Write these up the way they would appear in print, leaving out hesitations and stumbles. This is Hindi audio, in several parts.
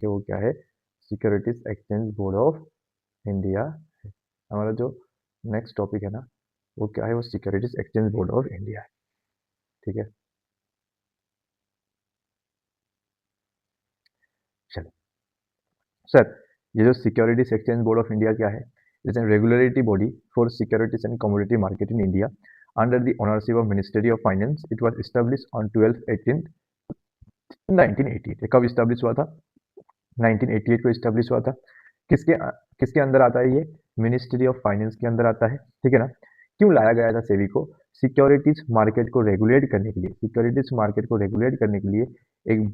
कि वो क्या है, securities exchange board of India है। हमारा जो नेक्स्ट टॉपिक है ना वो क्या है, वो securities exchange board of India है। ठीक है, चलो सर, ये जो securities exchange board of India क्या है, it's an regulatory body for securities and commodity market in India under the ownership of ministry of finance. It was established on 12/18 1988। कब इस्टेब्लिश हुआ था? 1988 को इस्टेब्लिश हुआ था। किसके किसके अंदर आता है ये? मिनिस्ट्री ऑफ फाइनेंस के अंदर आता है। ठीक है ना? क्यों लाया गया था सेबी को? सिक्योरिटीज मार्केट को रेगुलेट करने के लिए, सिक्योरिटीज मार्केट को रेगुलेट करने के लिए एक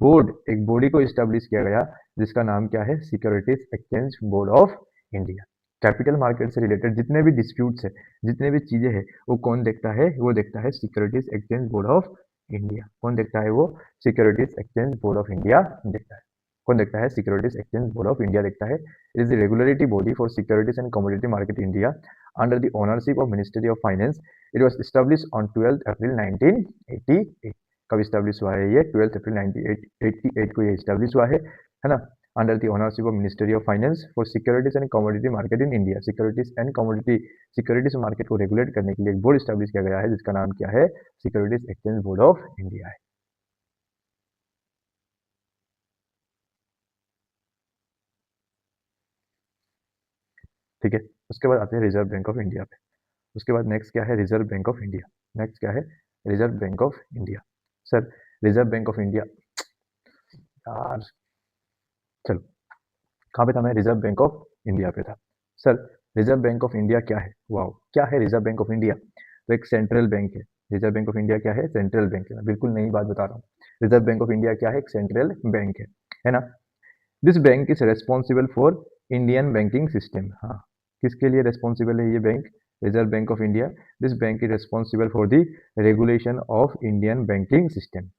बॉडी को इस्टेब्लिश किया गया जिसका नाम क्या है? Securities exchange board of India. Capital market से रिलेटेड जितने भी डिस्प्यूट्स है, जितने भी चीजें हैं, वो कौन देखता है? वो देखता है securities exchange board of India. कौन देखता है? वो securities exchange board of India देखता है। कौन देखता है? Securities exchange board of India देखता है। It is the regulatory body for securities and commodity market India under the ownership of ministry of finance. It was established on 12 अप्रैल 1988। कब एस्टैब्लिश हुआ है ये? 12 अप्रैल 1988 को ये एस्टैब्लिश हुआ है ना? Under the ownership of ministry of finance for securities and commodity market in India. Securities market को रेगुलेट करने के लिए एक बोर्ड एस्टैब्लिश किया गया है जिसका नाम क्या है? Securities exchange board of India है। ठीक है, उसके बाद आते हैं रिजर्व बैंक ऑफ इंडिया पे। उसके बाद नेक्स्ट क्या है? Reserve bank of India. Next क्या है? Reserve bank of India. Sir, reserve bank of India, यार चलो, कहाँ पे था मैं? रिजर्व बैंक ऑफ इंडिया पे था। Sir, reserve bank of India क्या है? वाओ, क्या है रिजर्व बैंक ऑफ इंडिया? तो एक सेंट्रल बैंक है। रिजर्व बैंक ऑफ इंडिया क्या है? सेंट्रल बैंक है। मैं बिल्कुल नई बात बता रहा हूँ। रिजर्व बैंक ऑफ इंडिया क्या है? एक सेंट्रल बैंक है ना? This bank is responsible for Indian banking system. हाँ, किसके लिए रेस्पॉन्सिबल है ये bank? Reserve bank of India. This bank is responsible for the regulation of Indian banking system.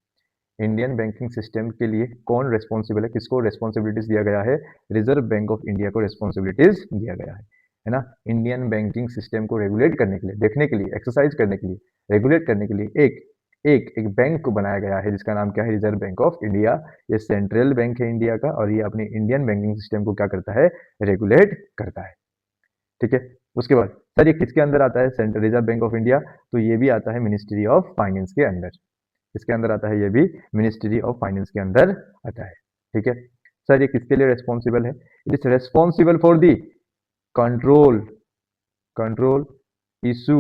Indian banking system के लिए कौन रेस्पॉन्सिबल है? किसको रेस्पॉन्सिबिलिटीज दिया गया है? रिजर्व बैंक ऑफ इंडिया को रेस्पॉन्सिबिलिटीज दिया गया है ना? इंडियन बैंकिंग सिस्टम को रेगुलेट करने के लिए, देखने के लिए, एक्सरसाइज करने के लिए, रेगुलेट करने के लिए एक एक एक बैंक को बनाया गया है जिसका नाम क्या है? Reserve bank of India. ये सेंट्रल बैंक है इंडिया का और ये अपने इंडियन बैंकिंग सिस्टम को क्या करता है? रेगुलेट करता है। ठीक है, उसके बाद सर ये किसके अंदर आता है? Central reserve bank of India. तो ये भी आता है मिनिस्ट्री ऑफ फाइनेंस के अंदर। इसके अंदर आता है, ये भी मिनिस्ट्री ऑफ फाइनेंस के अंदर आता है। ठीक है, सर ये किसके लिए रेस्पॉन्सिबल है? It is responsible for the control control issue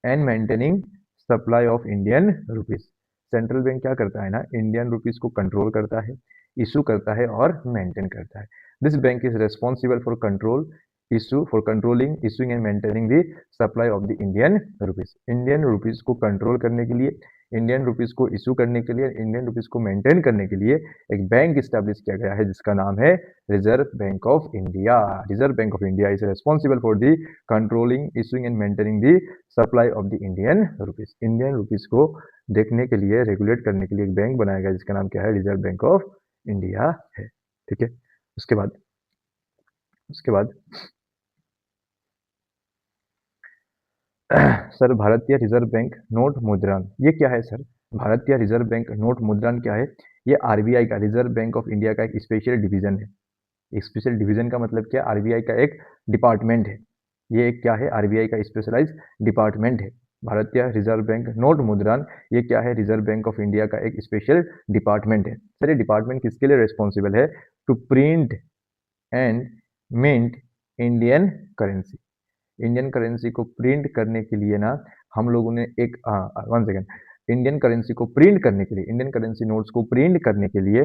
and maintaining supply of Indian rupees. Central bank क्या करता है ना? इंडियन रुपीज को कंट्रोल करता है, इशू करता है और मेंटेन करता है। This bank is responsible for control issue for controlling issuing and maintaining the supply of the Indian rupees. Indian rupees को कंट्रोल करने के लिए, इंडियन रुपीज को इशू करने के लिए, इंडियन रुपीज को मेंटेन करने के लिए एक बैंक स्टैब्लिश किया गया है जिसका नाम है reserve bank of India. Reserve bank of India is responsible for the controlling issuing and maintaining the supply of the Indian rupees. Indian rupees को देखने के लिए, रेगुलेट करने के लिए एक बैंक बनाया गया जिसका नाम क्या है? रिजर्व बैंक ऑफ इंडिया है। ठीक है, उसके बाद सर, भारतीय रिजर्व बैंक नोट मुद्रण, ये क्या है सर? भारतीय रिजर्व बैंक नोट मुद्रण क्या है? ये आरबीआई का, रिजर्व बैंक ऑफ इंडिया का एक स्पेशल डिवीजन है। स्पेशल डिवीजन का मतलब क्या? आरबीआई का एक डिपार्टमेंट है। ये एक क्या है? आरबीआई का स्पेशलाइज डिपार्टमेंट है। भारतीय रिजर्व बैंक नोट मुद्रण, ये क्या है? रिजर्व बैंक ऑफ इंडिया का एक स्पेशल डिपार्टमेंट है। सर, ये डिपार्टमेंट किसके लिए रेस्पॉन्सिबल है? To print and mint Indian currency. Indian currency को प्रिंट करने के लिए ना हम लोगों ने एक 1 सेकेंड, इंडियन करेंसी को प्रिंट करने के लिए, इंडियन करेंसी नोट्स को प्रिंट करने के लिए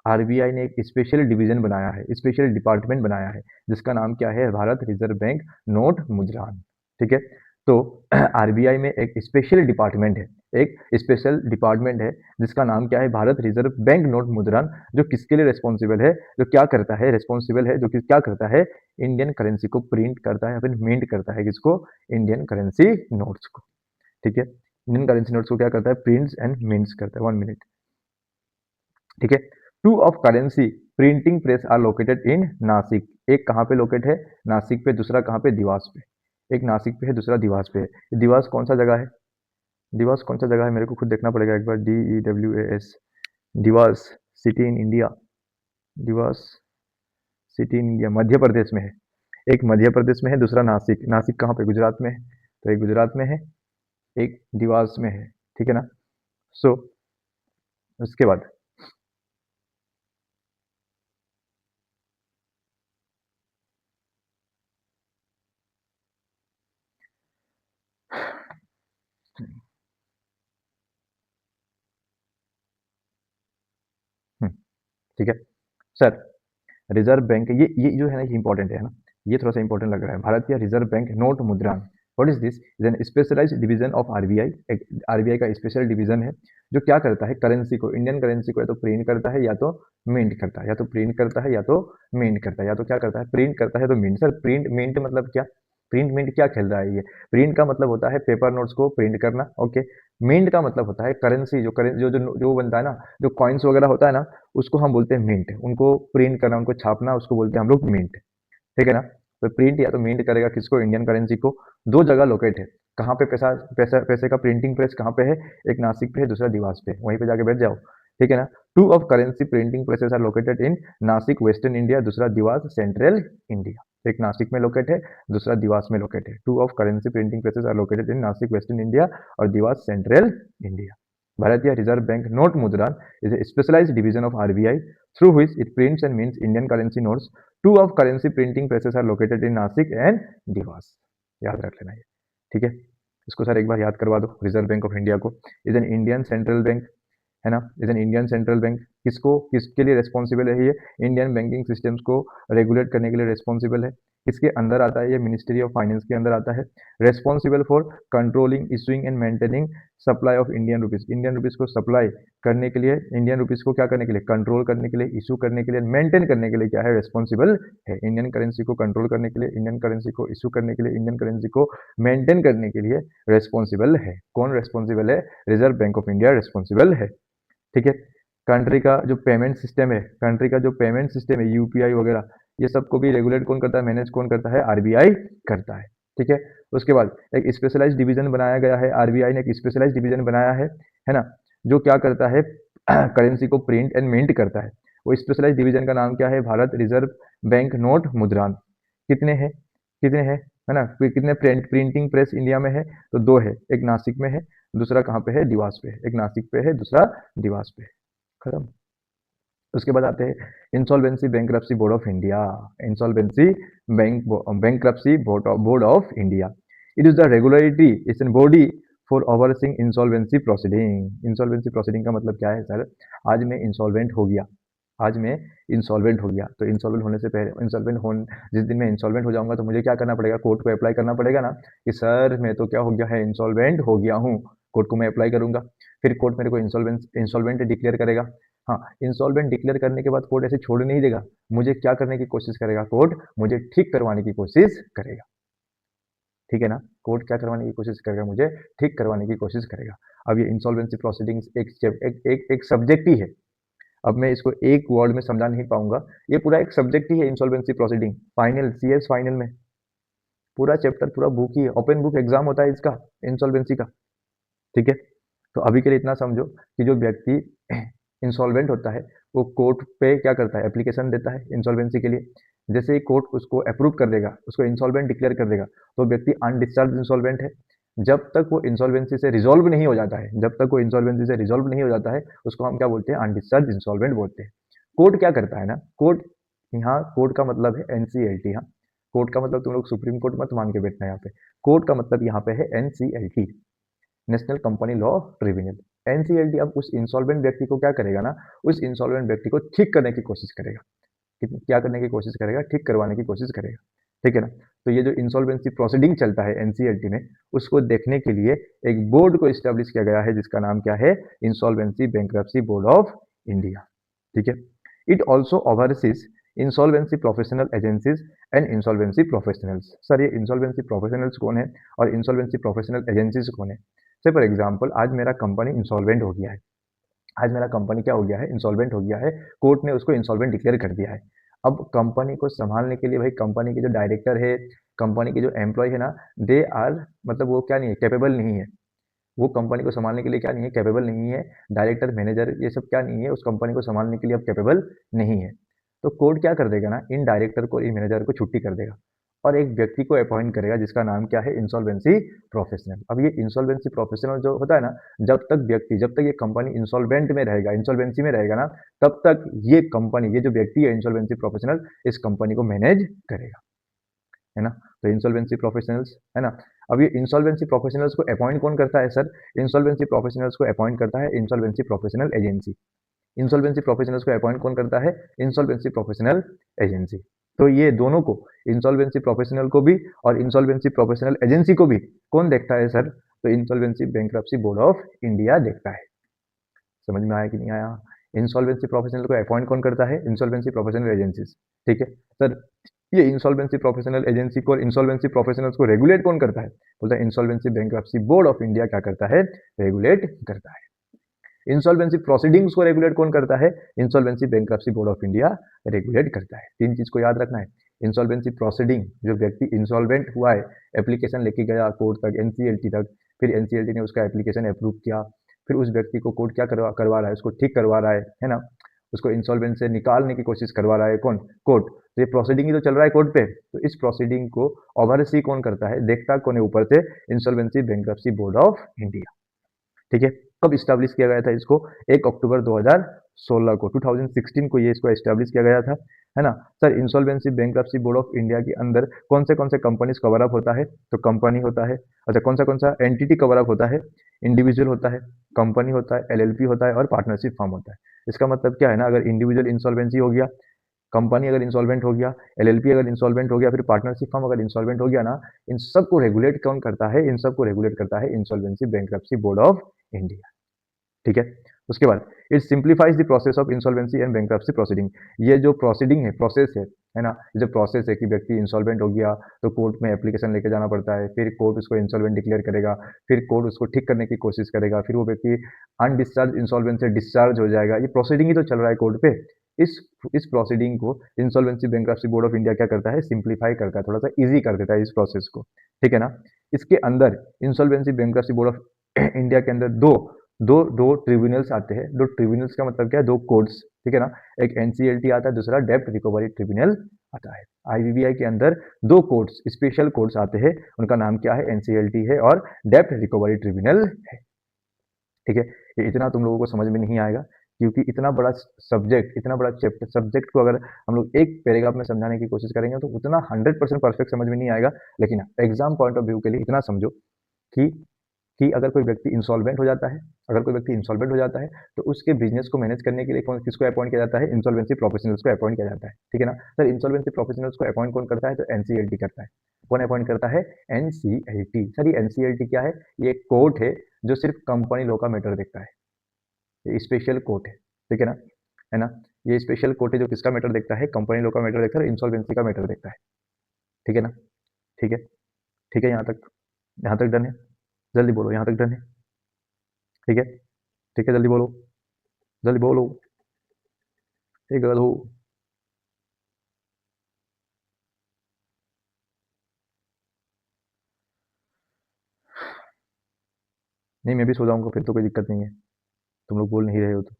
आरबीआई ने एक स्पेशल डिवीजन बनाया है, स्पेशल डिपार्टमेंट बनाया है जिसका नाम क्या है? भारत रिजर्व बैंक नोट मुद्रण। ठीक है, तो आरबीआई में एक स्पेशल डिपार्टमेंट है, एक स्पेशल डिपार्टमेंट है जिसका नाम क्या है? भारत रिजर्व बैंक नोट मुद्रण। जो किसके लिए रेस्पॉन्सिबल है? जो क्या करता है? रेस्पॉन्सिबल है जो कि क्या करता है? इंडियन करेंसी को प्रिंट करता है, फिर मिंट करता है। किसको? इंडियन करेंसी नोट्स को। ठीक है, इंडियन करेंसी नोट्स को क्या करता है? प्रिंट्स एंड मिंट्स करता है। 1 मिनट। ठीक है, two of currency printing press are located in Nashik. एक कहाँ पे लोकेट है? नासिक पे। दूसरा कहाँ पे? दिवास पे। एक नासिक पे है, दूसरा दिवास पे है। दिवास कौन सा जगह है? दिवास कौन सा जगह है? मेरे को खुद देखना पड़ेगा एक बार। DEWAS, Dewas city in India. Dewas city in India Madhya Pradesh में है। एक मध्य प्रदेश में है, दूसरा नासिक। नासिक कहाँ पे? गुजरात में है। तो एक गुजरात में है, एक देवास में है। ठीक है ना? सो उसके बाद ठीक है सर। रिजर्व बैंक ये जो है ना, ये इंपॉर्टेंट है ना, ये थोड़ा सा इंपॉर्टेंट लग रहा है। Bharatiya reserve bank note Mudran, what is this? Is an specialized division of RBI. एक आरबीआई का स्पेशल डिवीजन है जो क्या करता है, करेंसी को, इंडियन करेंसी को या तो प्रिंट करता है या तो मिंट करता है, या तो प्रिंट करता है या तो मिंट करता है, या तो क्या करता है, प्रिंट करता है तो मिंट। सर प्रिंट मिंट मतलब क्या? प्रिंट मिंट क्या खेल रहा है ये? प्रिंट का मतलब होता है पेपर नोट्स को प्रिंट करना, ओके। मिंट का मतलब होता है करेंसी, जो करेंसी जो बनता है ना, जो कॉइन्स वगैरह होता है ना, उसको हम बोलते हैं मिंट। उनको प्रिंट करना, उनको छापना, उसको बोलते हैं हम लोग मिंट। ठीक है ना? तो प्रिंट या तो मिंट करेगा किसको? इंडियन करेंसी को। दो जगह लोकेट है। कहाँ पे पैसा पैसा पैसे का प्रिंटिंग प्रेस कहाँ पे है? एक नासिक पे है, दूसरा देवास पे है। वहीं पे जाके बैठ जाओ। ठीक है ना? Two of currency printing presses are located in Nashik western India, दूसरा देवास सेंट्रल इंडिया। एक नासिक में लोकेट है, दूसरा देवास में लोकेट है। Two of currency printing presses are located in Nashik western India और Dewas central India. Bharatiya reserve bank Note Mudran is a specialized division of RBI through which it prints and mints Indian currency notes. Two of currency printing presses are located in Nasik and Dewas. याद रख लेना ये। ठीक है? इसको सर एक बार याद करवा दो। रिजर्व बैंक ऑफ इंडिया को is an Indian central bank, है ना? Is an Indian central bank. किसको, किसके लिए रेस्पॉन्सिबल है ये? इंडियन बैंकिंग सिस्टम्स को रेगुलेट करने के लिए रेस्पॉन्सिबल है। किसके अंदर आता है ये? मिनिस्ट्री ऑफ फाइनेंस के अंदर आता है। Responsible for controlling, issuing and maintaining supply of Indian rupees. Indian rupees को सप्लाई करने के लिए, इंडियन रुपीज को क्या करने के लिए? कंट्रोल करने के लिए, इशू करने के लिए, मेंटेन करने के लिए क्या है? रेस्पॉन्सिबल है। इंडियन करेंसी को कंट्रोल करने के लिए, इंडियन करेंसी को इशू करने के लिए, इंडियन करेंसी को मेंटेन करने के लिए रेस्पॉन्सिबल है। कौन रेस्पॉन्सिबल है? Reserve bank of India responsible है। ठीक है? कंट्री का जो पेमेंट सिस्टम है, कंट्री का जो पेमेंट सिस्टम है, यूपीआई वगैरह, ये सबको भी रेगुलेट कौन करता है? मैनेज कौन करता है? आरबीआई करता है। ठीक है? उसके बाद एक स्पेशलाइज्ड डिवीजन बनाया गया है, आरबीआई ने एक स्पेशलाइज्ड डिवीजन बनाया है ना, जो क्या करता है? करेंसी को प्रिंट एंड मिंट करता है। वो स्पेशलाइज्ड डिवीजन का नाम क्या है? Bharat reserve bank note Mudran. कितने हैं? कितने हैं? है ना? कितने प्रिंटिंग प्रेस इंडिया में है? तो दो है। एक नासिक में है, दूसरा कहाँ पे है? देवास पे है। एक नासिक पे है, दूसरा देवास पे है। खत्म। उसके बाद आते हैं insolvency bankruptcy board of India. Insolvency bankruptcy board of India. It is the regulatory, it's an body for overseeing insolvency proceeding. Insolvency proceeding का मतलब क्या है सर? आज मैं इंसॉल्वेंट हो गया, आज मैं इंसॉल्वेंट हो गया, तो इंसॉल्वेंट होने से पहले, इंसॉल्वेंट हो, जिस दिन मैं इंसॉल्वेंट हो जाऊंगा तो मुझे क्या करना पड़ेगा? कोर्ट को अप्लाई करना पड़ेगा ना, कि सर मैं तो क्या हो गया है? इंसॉल्वेंट हो गया हूँ। कोर्ट को मैं अप्लाई करूंगा, फिर कोर्ट मेरे को इंसॉल्वेंट डिक्लेयर करेगा। हाँ, इंसॉल्वेंट डिक्लेयर करने के बाद कोर्ट ऐसे छोड़ नहीं देगा। मुझे क्या करने की कोशिश करेगा? कोर्ट मुझे ठीक करवाने की कोशिश करेगा। ठीक है ना? कोर्ट क्या करवाने की कोशिश करेगा? मुझे ठीक करवाने की कोशिश करेगा। अब ये इंसॉल्वेंसी प्रोसीडिंग्स एक सब्जेक्ट ही है। अब मैं इसको एक वर्ड में समझा नहीं पाऊंगा। ये पूरा एक सब्जेक्ट ही है, insolvency proceeding. Final, CS final में पूरा चैप्टर, पूरा बुक ही है। ओपन बुक एग्जाम होता है इसका, इंसॉल्वेंसी का। ठीक है? तो अभी के लिए इतना समझो कि जो व्यक्ति इंसॉल्वेंट होता है, वो कोर्ट पे क्या करता है? एप्लीकेशन देता है इंसॉल्वेंसी के लिए। जैसे ही कोर्ट उसको अप्रूव कर देगा, उसको इंसॉल्वेंट डिक्लेयर कर देगा, तो व्यक्ति अनडिस्चार्ज इंसॉल्वेंट है। जब तक वो इंसॉल्वेंसी से रिजॉल्व नहीं हो जाता है, जब तक वो इंसॉल्वेंसी से रिजॉल्व नहीं हो जाता है, उसको हम क्या बोलते हैं? अनडिस्चार्ज इंसॉल्वेंट बोलते हैं। कोर्ट क्या करता है ना, कोर्ट, यहाँ कोर्ट का मतलब है एनसीएलटी। हाँ, कोर्ट का मतलब तुम लोग सुप्रीम कोर्ट मत मान के बैठना यहाँ पे। कोर्ट का मतलब यहाँ पे है NCLT, national company law tribunal. NCLT अब उस इंसॉल्वेंट व्यक्ति को क्या करेगा ना, उस इंसॉल्वेंट व्यक्ति को ठीक करने की कोशिश करेगा। क्या करने की कोशिश करेगा? ठीक करवाने की कोशिश करेगा। ठीक है ना? तो ये जो इंसॉल्वेंसी प्रोसीडिंग चलता है एनसीएलटी में, उसको देखने के लिए एक बोर्ड को इस्टेब्लिश किया गया है, जिसका नाम क्या है? Insolvency bankruptcy board of India. ठीक है? It also overseas insolvency professional agencies and insolvency professionals. Sir ये इंसॉल्वेंसी प्रोफेशनल्स कौन है और इंसॉल्वेंसी प्रोफेशनल एजेंसीज कौन है? से फॉर एग्जाम्पल, आज मेरा कंपनी इंसॉल्वेंट हो गया है। आज मेरा कंपनी क्या हो गया है? इंसॉल्वेंट हो गया है। कोर्ट ने उसको इंसॉल्वेंट डिक्लेयर कर दिया है। अब कंपनी को संभालने के लिए भाई, कंपनी के जो डायरेक्टर है, कंपनी के जो एम्प्लॉय है ना, दे आर, मतलब वो क्या नहीं है? कैपेबल नहीं है। वो कंपनी को संभालने के लिए क्या नहीं है? कैपेबल नहीं है। डायरेक्टर, मैनेजर, ये सब क्या नहीं है? उस कंपनी को संभालने के लिए अब कैपेबल नहीं है। तो कोर्ट क्या कर देगा ना, इन डायरेक्टर को, इन मैनेजर को छुट्टी कर देगा और एक व्यक्ति को अपॉइंट करेगा जिसका नाम क्या है, इंसॉल्वेंसी प्रोफेशनल। अब ये इंसॉल्वेंसी प्रोफेशनल जो होता है ना, जब तक ये कंपनी इंसॉल्वेंट में रहेगा, इंसॉल्वेंसी में रहेगा ना, तब तक ये कंपनी, ये जो व्यक्ति है इंसॉल्वेंसी प्रोफेशनल, इस कंपनी को मैनेज करेगा, है ना। तो इंसॉल्वेंसी प्रोफेशनल्स, है ना। अब ये इंसॉल्वेंसी प्रोफेशनल्स को अपॉइंट कौन करता है सर? इंसॉल्वेंसी प्रोफेशनल्स को अपॉइंट करता है insolvency professional agency. Insolvency professionals को अपॉइंट कौन करता है? Insolvency professional agency. तो ये दोनों को, इंसॉल्वेंसी प्रोफेशनल को भी और इंसॉल्वेंसी प्रोफेशनल एजेंसी को भी कौन देखता है सर? तो insolvency bankruptcy board of India देखता है। समझ में आया कि नहीं आया? इंसॉल्वेंसी प्रोफेशनल को अपॉइंट कौन करता है? Insolvency professional agencies. ठीक है सर, ये इंसॉल्वेंसी प्रोफेशनल एजेंसी को और इंसॉल्वेंसी प्रोफेशनल्स को रेगुलेट कौन करता है? बोलता है insolvency bankruptcy board of India क्या करता है? रेगुलेट करता है। इंसॉल्वेंसी प्रोसीडिंग्स को रेगुलेट कौन करता है? Insolvency bankruptcy board of India regulate करता है। तीन चीज को याद रखना है। इंसॉल्वेंसी प्रोसीडिंग, जो व्यक्ति इंसॉल्वेंट हुआ है, एप्लीकेशन लेके गया कोर्ट तक, एनसीएलटी तक, फिर एनसीएलटी ने उसका एप्लीकेशन अप्रूव किया, फिर उस व्यक्ति को कोर्ट क्या करवा रहा है? उसको ठीक करवा रहा है ना। उसको इंसॉल्वेंट से निकालने की कोशिश करवा रहा है कौन? कोर्ट। तो ये प्रोसीडिंग ही तो चल रहा है कोर्ट पे। तो इस प्रोसीडिंग को ओवरसी कौन करता है? देखता कौन है ऊपर से? Insolvency bankruptcy board of India. ठीक है। कब स्टैब्लिश किया गया था इसको? 1 अक्टूबर 2016 को, 2016 को ये इसको एस्टैब्लिश किया गया था, है ना। Sir insolvency bankruptcy board of India के अंदर कौन से कंपनीज कवर अप होता है? तो कंपनी होता है। अच्छा, कौन सा एंटिटी कवर अप होता है? इंडिविजुअल होता है, कंपनी होता है, एलएलपी होता है और पार्टनरशिप फर्म होता है। इसका मतलब क्या है ना, अगर इंडिविजुअल इंसॉल्वेंसी हो गया, कंपनी अगर इंसॉल्वेंट हो गया, एलएलपी अगर इंसॉल्वेंट हो गया, फिर पार्टनरशिप फर्म अगर इंसॉल्वेंट हो गया ना, इन सबको रेगुलेट कौन करता है? इन सबको रेगुलेट करता है insolvency bankruptcy board of India. ठीक है। उसके बाद it simplifies the process of insolvency and bankruptcy proceeding. ये जो प्रोसीडिंग है, प्रोसेस है ना, ये जो प्रोसेस है कि व्यक्ति इंसॉल्वेंट हो गया तो कोर्ट में एप्लीकेशन लेके जाना पड़ता है, फिर कोर्ट उसको इंसॉल्वेंट डिक्लेयर करेगा, फिर कोर्ट उसको ठीक करने की कोशिश करेगा, फिर वो व्यक्ति अनडिस्चार्ज इंसॉल्वेंट से डिस्चार्ज हो जाएगा। ये प्रोसीडिंग ही तो चल रहा है कोर्ट पे। इस इस प्रोसीडिंग को insolvency bankruptcy board of India क्या करता है? सिंप्लीफाई करता है, थोड़ा सा इजी कर देता है इस प्रोसेस को। ठीक है ना। इसके अंदर insolvency bankruptcy board of India के अंदर दो दो दो ट्रिब्यूनल्स आते हैं। दो ट्रिब्यूनल्स का मतलब क्या है? दो कोर्ट्स। ठीक है ना। एक एनसीएलटी आता है, दूसरा डेब्ट रिकवरी ट्रिब्यूनल आता है। आईबीबीआई के अंदर दो कोर्ट्स, स्पेशल कोर्ट्स आते हैं, उनका नाम क्या है? एनसीएलटी है और डेब्ट रिकवरी ट्रिब्यूनल है। ठीक है। ये इतना तुम लोगों को समझ में नहीं आएगा क्योंकि इतना बड़ा सब्जेक्ट, इतना बड़ा चैप्टर, सब्जेक्ट को अगर हम लोग एक पैराग्राफ में समझाने की कोशिश करेंगे तो उतना 100% परफेक्ट समझ में नहीं आएगा। लेकिन एग्जाम पॉइंट ऑफ व्यू के लिए इतना समझो कि अगर कोई व्यक्ति इंसॉल्वेंट हो जाता है, तो उसके बिजनेस को मैनेज करने के लिए कौन, किसको अपॉइंट किया जाता है? इंसॉल्वेंसी प्रोफेशनल्स को अपॉइंट किया जाता है। ठीक है ना। सर इंसॉल्वेंसी प्रोफेशनल्स को अपॉइंट कौन करता है? तो एनसीएलटी करता है। कौन अपॉइंट करता है? एनसीएलटी। सर ये एनसीएलटी क्या है? ये एक कोर्ट है जो सिर्फ कंपनी लॉ का मैटर देखता है। ये स्पेशल कोर्ट है। ठीक है ना, है ना। ये स्पेशल कोर्ट है जो किसका मैटर देखता है? कंपनी लॉ का मैटर देखता है, इंसॉल्वेंसी का मैटर देखता है। ठीक है ना। ठीक है। ठीक है, यहाँ तक डन है? जल्दी बोलो, यहाँ तक डन है? ठीक है। ठीक है, जल्दी बोलो, जल्दी बोलो। ठीक है, हो। नहीं, मैं भी सो जाऊंगा फिर तो कोई दिक्कत नहीं है, तुम लोग बोल नहीं रहे हो तो।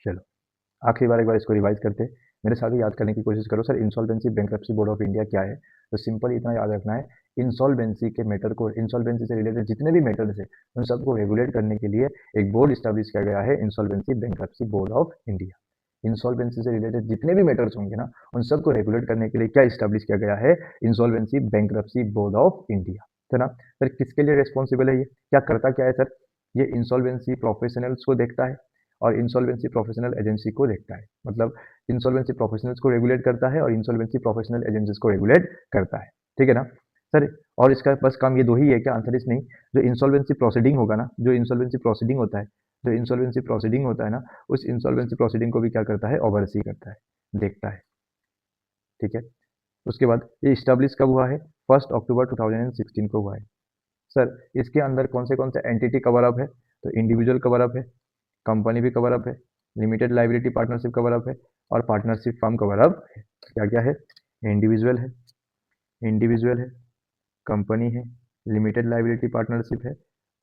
चलो, आखिरी बार एक बार इसको रिवाइज करते हैं। मेरे साथ ही याद करने की कोशिश करो। Sir insolvency bankruptcy board of India क्या है? तो सिंपल इतना याद रखना है, इंसॉल्वेंसी के मैटर को, इंसॉल्वेंसी से रिलेटेड जितने भी मैटर्स है उन सबको रेगुलेट करने के लिए एक बोर्ड स्टैब्लिश किया गया है, insolvency bankruptcy board of India. Insolvency से रिलेटेड जितने भी मैटर्स होंगे ना, उन सबको रेगुलेट करने के लिए क्या स्टैब्लिश किया गया है? Insolvency bankruptcy board of India, है ना। सर किसके लिए रेस्पॉन्सिबल है? ये क्या करता क्या है सर? ये इंसॉल्वेंसी प्रोफेशनल्स को देखता है और इंसॉल्वेंसी प्रोफेशनल एजेंसी को देखता है। मतलब इंसॉल्वेंसी प्रोफेशनल्स को रेगुलेट करता है और इंसॉल्वेंसी प्रोफेशनल एजेंसीज को रेगुलेट करता है। ठीक है ना सर। और इसका बस काम ये दो ही है क्या? आंसर इस नहीं। जो इंसॉल्वेंसी प्रोसीडिंग होगा ना, जो इंसॉल्वेंसी प्रोसीडिंग होता है, जो इंसॉल्वेंसी प्रोसीडिंग होता है ना, उस इंसॉल्वेंसी प्रोसीडिंग को भी क्या करता है? ओवरसी करता है, देखता है। ठीक है। उसके बाद ये स्टैब्लिश कब हुआ है? 1 अक्टूबर 2016 को हुआ है। सर इसके अंदर कौन से एंटिटी कवर अप है? तो इंडिविजुअल कवर अप है, कंपनी भी कवर अप है, limited liability partnership cover up है और पार्टनरशिप फर्म कवर अप है। क्या क्या है? इंडिविजुअल है, इंडिविजुअल है, कंपनी है, लिमिटेड लाइबिलिटी पार्टनरशिप है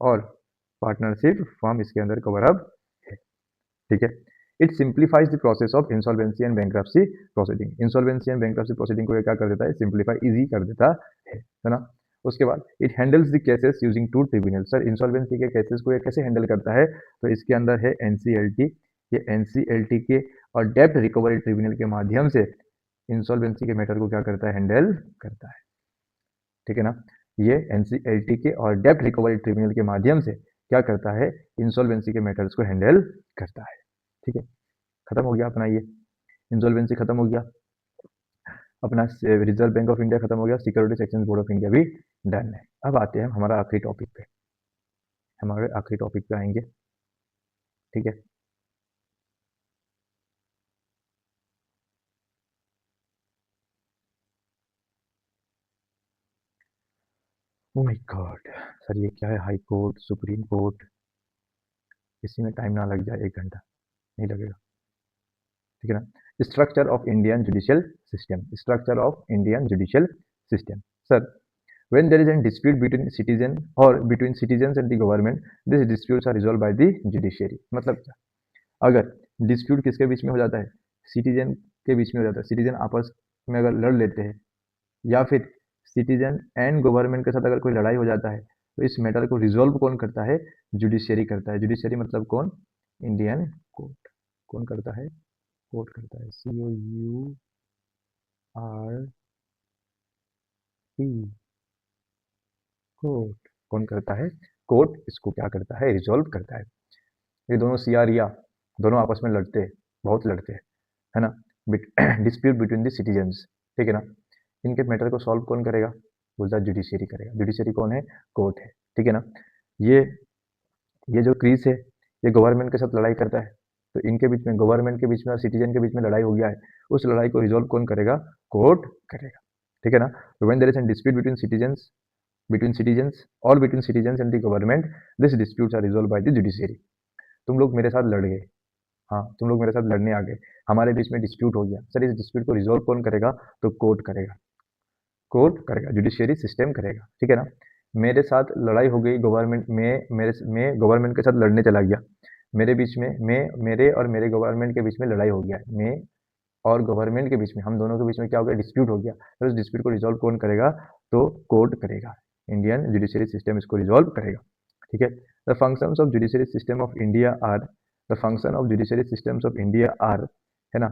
और पार्टनरशिप फर्म इसके अंदर कवर अप है। ठीक है। It simplifies the process of insolvency and bankruptcy proceeding. Insolvency and bankruptcy proceeding को ये क्या कर देता है? सिंप्लीफाई, इजी कर देता है ना। उसके बाद it handles the cases using two tribunal. Sir insolvency के केसेस को ये कैसे हैंडल करता है? तो इसके अंदर है एनसीएलटी। ये एनसीएलटी के और डेब्ट रिकवरी ट्रिब्यूनल के माध्यम से इंसॉल्वेंसी के मैटर को क्या करता है? हैंडल करता है। ठीक है ना। ये एनसीएलटी के और डेब्ट रिकवरी ट्रिब्यूनल के माध्यम से क्या करता है? इंसॉल्वेंसी के मैटर्स को हैंडल करता है। ठीक है, खत्म हो गया अपना ये इंसॉल्वेंसी, खत्म हो गया अपना रिजर्व बैंक ऑफ इंडिया, खत्म हो गया securities exchange board of India भी डन है। अब आते हैं हमारा आखिरी टॉपिक पे, हमारे आखिरी टॉपिक पे आएंगे। ठीक है, ओ माय गॉड सर ये क्या है? हाई कोर्ट, सुप्रीम कोर्ट, इसी में टाइम ना लग जाए, 1 घंटा नहीं लगेगा। ठीक है ना। Structure of Indian judicial system, structure of Indian judicial system. Sir when there is a dispute between citizen or between citizens and the government, these disputes are resolved by the judiciary। मतलब क्या? अगर डिस्प्यूट किसके बीच में हो जाता है? सिटीजन के बीच में हो जाता है। सिटीजन आपस में अगर लड़ लेते हैं या फिर सिटीजन एंड गवर्नमेंट के साथ अगर कोई लड़ाई हो जाता है तो इस मैटर को रिजोल्व कौन करता है? जुडिशियरी करता है। जुडिशियरी मतलब कौन? Indian court. कौन करता है? कोर्ट करता है। COURT, court. कौन करता है? कोर्ट इसको क्या करता है? रिजोल्व करता है। ये दोनों सियारिया दोनों आपस में लड़ते हैं, बहुत लड़ते हैं, है ना। Dispute between the citizens. ठीक है ना। इनके मैटर को सॉल्व कौन करेगा? बोलता है जुडिशियरी करेगा। जुडिशियरी कौन है? कोर्ट है। ठीक है ना। ये ये जो क्रीज है ये गवर्नमेंट के साथ लड़ाई करता है, तो इनके बीच में, गवर्नमेंट के बीच में और सिटीजन के बीच में लड़ाई हो गया है, उस लड़ाई को रिजोल्व कौन करेगा? कोर्ट करेगा। ठीक है ना। When there is an dispute between citizens, between citizens or between citizens and the government, this disputes are resolved by the judiciary। तुम लोग मेरे साथ लड़ गए, हाँ तुम लोग मेरे साथ लड़ने आ गए, हमारे बीच में डिस्प्यूट हो गया, सर इस डिस्प्यूट को रिजोल्व कौन करेगा? तो कोर्ट करेगा। कोर्ट करेगा, जुडिशियरी सिस्टम करेगा। ठीक है ना। मेरे साथ लड़ाई हो गई गवर्नमेंट में, मैं गवर्नमेंट के साथ लड़ने चला गया, मेरे बीच में, मेरे और मेरे गवर्नमेंट के बीच में लड़ाई हो गया, मैं और गवर्नमेंट के बीच में, हम दोनों के बीच में क्या हो गया? डिस्प्यूट हो गया। तो उस डिस्प्यूट को रिजोल्व कौन करेगा? तो कोर्ट करेगा। इंडियन जुडिशियरी सिस्टम इसको रिजोल्व करेगा। ठीक है। The functions of judiciary system of India are, the function of judiciary systems of India are, है ना।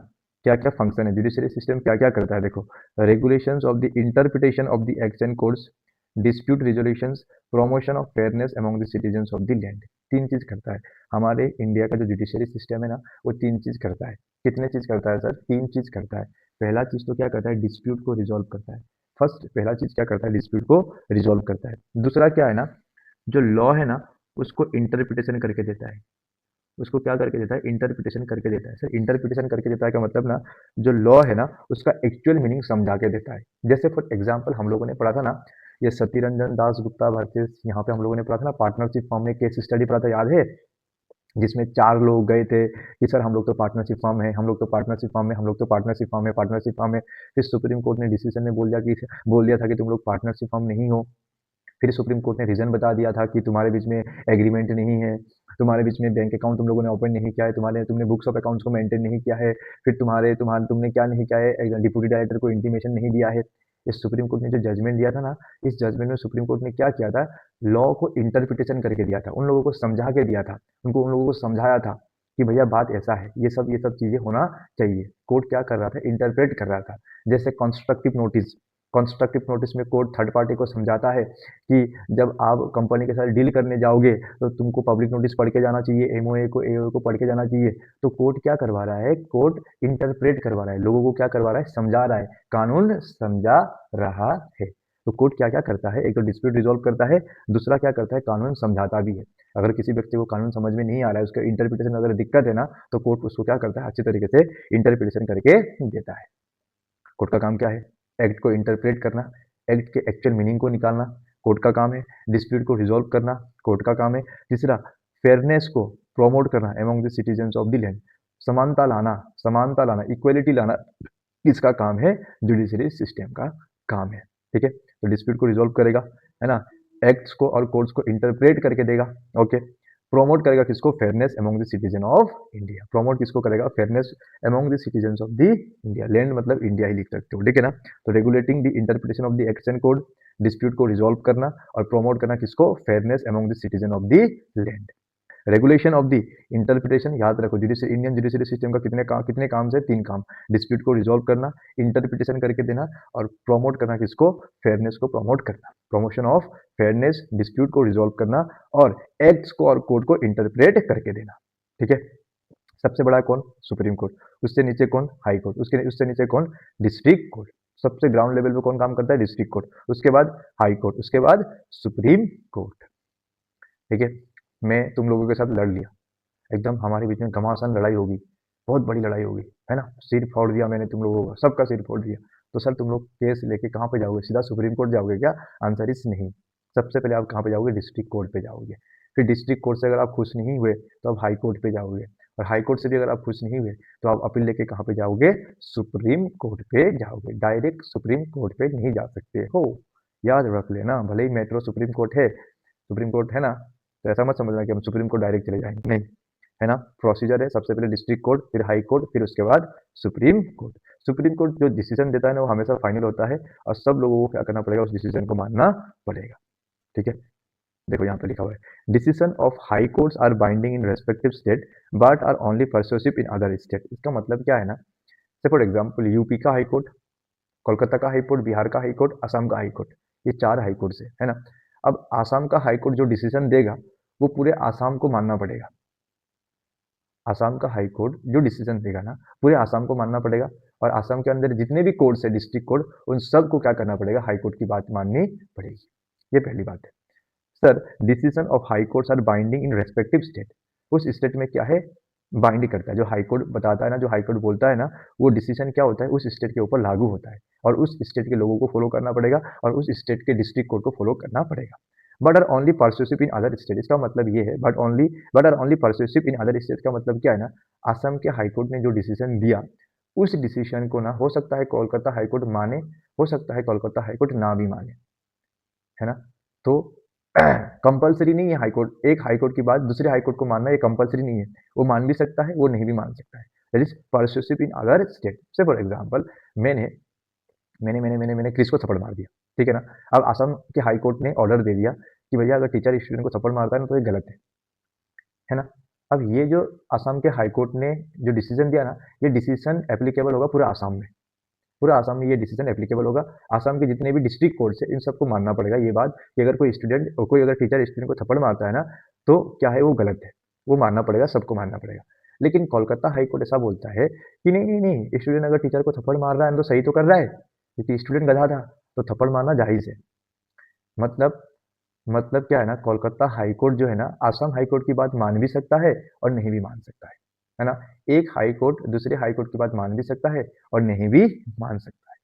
क्या क्या फंक्शन है? जुडिशियरी सिस्टम क्या क्या करता है? देखो, regulations of the interpretation of the act and codes, dispute resolutions, promotion of fairness among the citizens of the land. 3 चीज करता है हमारे इंडिया का जो जुडिशियरी सिस्टम है ना, वो 3 चीज करता है। कितने चीज करता है सर? 3 चीज करता है। पहला चीज तो क्या करता है? डिस्प्यूट को रिजोल्व करता है। फर्स्ट, पहला चीज क्या करता है? डिस्प्यूट को रिजोल्व करता है। दूसरा क्या है ना, जो लॉ है ना उसको इंटरप्रिटेशन करके देता है। उसको क्या करके देता है? इंटरप्रिटेशन करके देता है। सर इंटरप्रिटेशन करके देता है का मतलब ना, जो लॉ है ना उसका एक्चुअल मीनिंग समझा के देता है। जैसे फॉर एग्जाम्पल हम लोगों ने पढ़ा था ना, ये सतीरंजन दास गुप्ता भारती, यहाँ पे हम लोगों ने पढ़ा था ना, पार्टनरशिप फॉर्म में केस स्टडी पढ़ा था, याद है? जिसमें 4 लोग गए थे कि सर हम लोग तो पार्टनरशिप फर्म है, हम लोग तो पार्टनरशिप फर्म है, हम लोग तो पार्टनरशिप फर्म है, पार्टनरशिप फर्म है। फिर सुप्रीम कोर्ट ने डिसीजन में बोल दिया था कि तुम लोग पार्टनरशिप फर्म नहीं हो। फिर सुप्रीम कोर्ट ने रीजन बता दिया था कि तुम्हारे बीच में एग्रीमेंट नहीं है, तुम्हारे बीच में बैंक अकाउंट तुम लोगों ने ओपन नहीं किया है, तुमने बुक्स ऑफ अकाउंट्स को मेंटेन नहीं किया है, फिर तुमने क्या नहीं किया है? डिप्यूटी डायरेक्टर को इंटीमेशन नहीं दिया है। इस सुप्रीम कोर्ट ने जो जजमेंट दिया था ना, इस जजमेंट में सुप्रीम कोर्ट ने क्या किया था? लॉ को इंटरप्रिटेशन करके दिया था, उन लोगों को समझा के दिया था, उन लोगों को समझाया था कि भैया बात ऐसा है, ये सब चीजें होना चाहिए। कोर्ट क्या कर रहा था? इंटरप्रेट कर रहा था। जैसे कंस्ट्रक्टिव नोटिस, कंस्ट्रक्टिव नोटिस में कोर्ट थर्ड पार्टी को समझाता है कि जब आप कंपनी के साथ डील करने जाओगे तो तुमको पब्लिक नोटिस पढ़ के जाना चाहिए, एमओए को एओए को पढ़ के जाना चाहिए। तो कोर्ट क्या करवा रहा है? कोर्ट इंटरप्रेट करवा रहा है, लोगों को क्या करवा रहा है? समझा रहा है, कानून समझा रहा है। तो कोर्ट क्या क्या करता है? एक तो डिस्प्यूट रिजोल्व करता है, दूसरा क्या करता है? कानून समझाता भी है। अगर किसी व्यक्ति को कानून समझ में नहीं आ रहा है, उसका इंटरप्रिटेशन अगर दिक्कत है ना, तो कोर्ट उसको क्या करता है? अच्छी तरीके से इंटरप्रिटेशन करके देता है। कोर्ट का काम क्या है? एक्ट को इंटरप्रेट करना, एक्ट के एक्चुअल मीनिंग को निकालना कोर्ट का काम है, डिस्प्यूट को रिजॉल्व करना कोर्ट का काम है। तीसरा, फेयरनेस को प्रमोट करना among the citizens of the land, समानता लाना, इक्वलिटी लाना किसका काम है? जुडिशरी सिस्टम का काम है। ठीक है, तो डिस्प्यूट को रिजॉल्व करेगा, है ना, एक्ट्स को और कोर्ट्स को इंटरप्रेट करके देगा। ओके, प्रमोट करेगा किसको? Fairness among the citizen of India. Promote किसको करेगा? Fairness among the citizens of the India. Land मतलब इंडिया ही लिख सकते हो, ठीक है ना। तो regulating the interpretation of the acts and code, dispute को रिजॉल्व करना और प्रमोट करना किसको? Fairness among the citizen of the land. Regulation of the interpretation, याद रखो जुडिशरी, इंडियन जुडिशरी सिस्टम का कितने काम से? 3 काम। डिस्प्यूट को रिजॉल्व करना, इंटरप्रिटेशन करके देना और प्रमोट करना किसको? फेयरनेस को प्रमोट करना। प्रमोशन ऑफ फेयरनेस, डिस्प्यूट को रिजॉल्व करना और एक्ट्स को और कोड को इंटरप्रेट करके देना। ठीक है, सबसे बड़ा कौन? Supreme court. उससे नीचे कौन? High court. उससे नीचे कौन? District court. सबसे ग्राउंड लेवल पे कौन काम करता है? District court. उसके बाद हाई कोर्ट, उसके बाद सुप्रीम कोर्ट। ठीक है, मैं तुम लोगों के साथ लड़ लिया, एकदम हमारे बीच में घमासान लड़ाई होगी, बहुत बड़ी लड़ाई होगी, है ना, सिर फोड़ दिया मैंने तुम लोगों का, सबका सिर फोड़ दिया, तो सर तुम लोग केस लेके कहाँ पे जाओगे? सीधा सुप्रीम कोर्ट जाओगे क्या? आंसर इज नहीं। सबसे पहले आप कहाँ पे जाओगे? डिस्ट्रिक्ट कोर्ट पे जाओगे। फिर डिस्ट्रिक्ट कोर्ट से अगर आप खुश नहीं हुए तो आप हाई कोर्ट पे जाओगे, और हाई कोर्ट से भी अगर आप खुश नहीं हुए तो आप अपील लेके कहाँ पे जाओगे? सुप्रीम कोर्ट पे जाओगे। डायरेक्ट सुप्रीम कोर्ट पे नहीं जा सकते हो, याद रख लेना। भले ही मेट्रो सुप्रीम कोर्ट है, सुप्रीम कोर्ट है ना, तो ऐसा मत समझना कि हम सुप्रीम कोर्ट डायरेक्ट चले जाएंगे, नहीं, है ना। प्रोसीजर है, सबसे पहले डिस्ट्रिक्ट कोर्ट, फिर हाई कोर्ट, फिर उसके बाद सुप्रीम कोर्ट। सुप्रीम कोर्ट जो डिसीजन देता है ना वो हमेशा फाइनल होता है, और सब लोगों को क्या करना पड़ेगा? उस डिसीजन को मानना पड़ेगा। ठीक है, देखो यहाँ पे लिखा हुआ है, decision of high courts are binding in respective state but are only persuasive in other state. इसका मतलब क्या है ना, से फॉर एग्जाम्पल यूपी का हाई कोर्ट, कोलकाता का हाई कोर्ट, बिहार का हाई कोर्ट, असम का हाई कोर्ट, ये 4 हाई कोर्ट है ना। अब आसाम का हाई कोर्ट जो डिसीजन देगा वो पूरे आसाम को मानना पड़ेगा। आसाम का हाई कोर्ट जो डिसीजन देगा ना पूरे आसाम को मानना पड़ेगा, और आसाम के अंदर जितने भी कोर्ट्स है, डिस्ट्रिक्ट कोर्ट, उन सबको क्या करना पड़ेगा? हाई कोर्ट की बात माननी पड़ेगी। ये पहली बात है। Sir, decision of high courts are binding in respective state, उस स्टेट में क्या है? बाइंड करता है। जो हाई कोर्ट बताता है ना, जो हाई कोर्ट बोलता है ना, वो डिसीजन क्या होता है? उस स्टेट के ऊपर लागू होता है, और उस स्टेट के लोगों को फॉलो करना पड़ेगा, और उस स्टेट के डिस्ट्रिक्ट कोर्ट को फॉलो करना पड़ेगा। But are only persuasive in other state, इसका मतलब ये है, but are only persuasive in other state का मतलब क्या है ना, असम के हाई कोर्ट ने जो डिसीजन दिया उस डिसीजन को ना हो सकता है कोलकाता हाई कोर्ट माने, हो सकता है कोलकाता हाई कोर्ट ना भी माने, है ना। तो कंपलसरी नहीं है हाई कोर्ट, एक हाई कोर्ट की बात दूसरे हाई कोर्ट को मानना, ये कंपलसरी नहीं है। वो मान भी सकता है, वो नहीं भी मान सकता है। That is persuasive in other state. से फॉर एग्जांपल, मैंने मैंने मैंने मैंने मैंने क्रिस को थप्पड़ मार दिया, ठीक है ना। अब असम के हाई कोर्ट ने ऑर्डर दे दिया कि भैया अगर टीचर स्टूडेंट को थप्पड़ मारता है ना तो ये गलत है ना। अब ये जो असम के हाई कोर्ट ने जो डिसीजन दिया ना, ये डिसीजन एप्लीकेबल होगा पूरा आसाम में, पूरा आसाम में ये डिसीजन एप्लीकेबल होगा। आसाम के जितने भी डिस्ट्रिक्ट कोर्ट्स है इन सबको मानना पड़ेगा ये बात कि अगर कोई अगर टीचर स्टूडेंट को थप्पड़ मारता है ना तो क्या है? वो गलत है, वो मानना पड़ेगा, सबको मानना पड़ेगा। लेकिन कोलकाता हाई कोर्ट ऐसा बोलता है कि नहीं नहीं नहीं, स्टूडेंट अगर टीचर को थप्पड़ मार रहा है तो सही तो कर रहा है, क्योंकि स्टूडेंट गधा था तो थप्पड़ मारना जायज है। मतलब मतलब क्या है ना, कोलकाता हाई कोर्ट जो है ना आसाम हाई कोर्ट की बात मान भी सकता है और नहीं भी मान सकता है ना। एक हाई कोर्ट दूसरे हाई कोर्ट की बात मान भी सकता है और नहीं भी मान सकता है,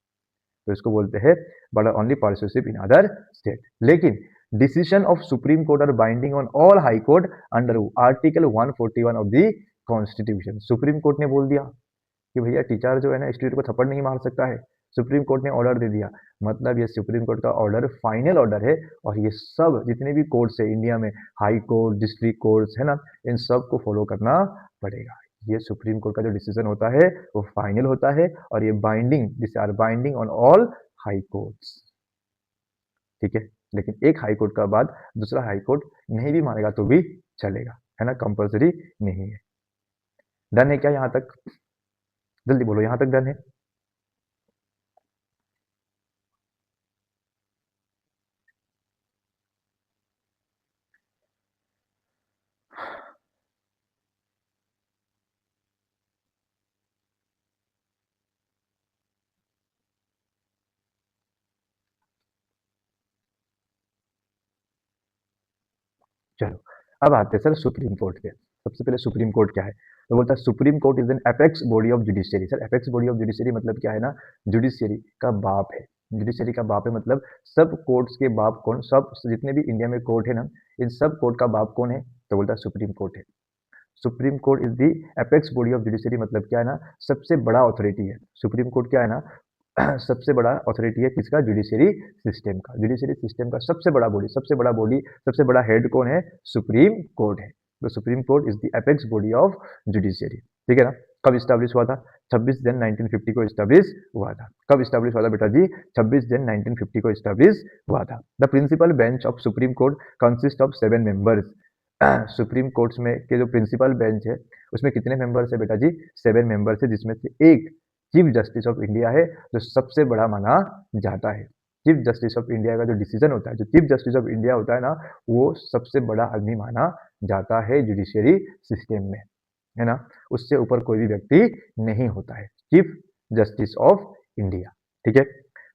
तो इसको बोलते हैं but only persuasive in other state. लेकिन decision of supreme court are binding on all high court under article 141 of the constitution. Supreme court ने बोल दिया कि भैया टीचर जो है ना स्टूडेंट को थप्पड़ नहीं मार सकता है, सुप्रीम कोर्ट ने ऑर्डर दे दिया, मतलब ये सुप्रीम कोर्ट का ऑर्डर फाइनल ऑर्डर है, और ये सब जितने भी कोर्ट्स है इंडिया में, हाई कोर्ट, डिस्ट्रिक्ट कोर्ट्स, है ना, इन सब को फॉलो करना पड़ेगा। ये सुप्रीम कोर्ट का जो डिसीजन होता है वो फाइनल होता है, और ये binding, this are binding on all high courts. ठीक है, लेकिन एक हाई कोर्ट का बाद दूसरा हाई कोर्ट नहीं भी मानेगा तो भी चलेगा, है ना, कंपल्सरी नहीं है। डन है क्या यहाँ तक? जल्दी बोलो, यहाँ तक डन है? चलो, अब आते हैं सर सुप्रीम कोर्ट पे। सबसे पहले सुप्रीम कोर्ट क्या है? तो बोलता है supreme court is an apex body of judiciary. Sir apex body of judiciary मतलब क्या है ना, जुडिशियरी का बाप है, जुडिशरी का बाप है मतलब सब कोर्ट्स के बाप कौन, सब जितने भी इंडिया में कोर्ट है ना, इन सब कोर्ट का बाप कौन है, तो बोलता है सुप्रीम कोर्ट है। Supreme court is the apex body of judiciary, मतलब क्या है ना, सबसे बड़ा अथॉरिटी है सुप्रीम कोर्ट, क्या है ना सबसे बड़ा अथॉरिटी है किसका, जुडिशरी सिस्टम का। जुडिशरी सिस्टम का सबसे बड़ा बॉडी, सबसे बड़ा बॉडी, सबसे बड़ा हेड कौन है, सुप्रीम कोर्ट है। तो supreme court is the apex body of judiciary, ठीक है ना। कब स्टैब्लिश हुआ था, 26 जन 1950 को स्टैब्लिश हुआ था। कब स्टैब्लिश हुआ था बेटा जी, 26 जन 1950 को स्टैब्लिश हुआ था। The principal bench of supreme court consist of 7 members. Supreme courts में के जो प्रिंसिपल बेंच है उसमें कितने मेंबर्स है बेटा जी, 7 मेंबर्स है, जिसमें से एक चीफ जस्टिस ऑफ इंडिया है जो सबसे बड़ा माना जाता है। चीफ जस्टिस ऑफ इंडिया का जो डिसीजन होता है, जो चीफ जस्टिस ऑफ इंडिया होता है ना, वो सबसे बड़ा आदमी माना जाता है जुडिशरी सिस्टम में, है ना। उससे ऊपर कोई भी व्यक्ति नहीं होता है, चीफ जस्टिस ऑफ इंडिया, ठीक है।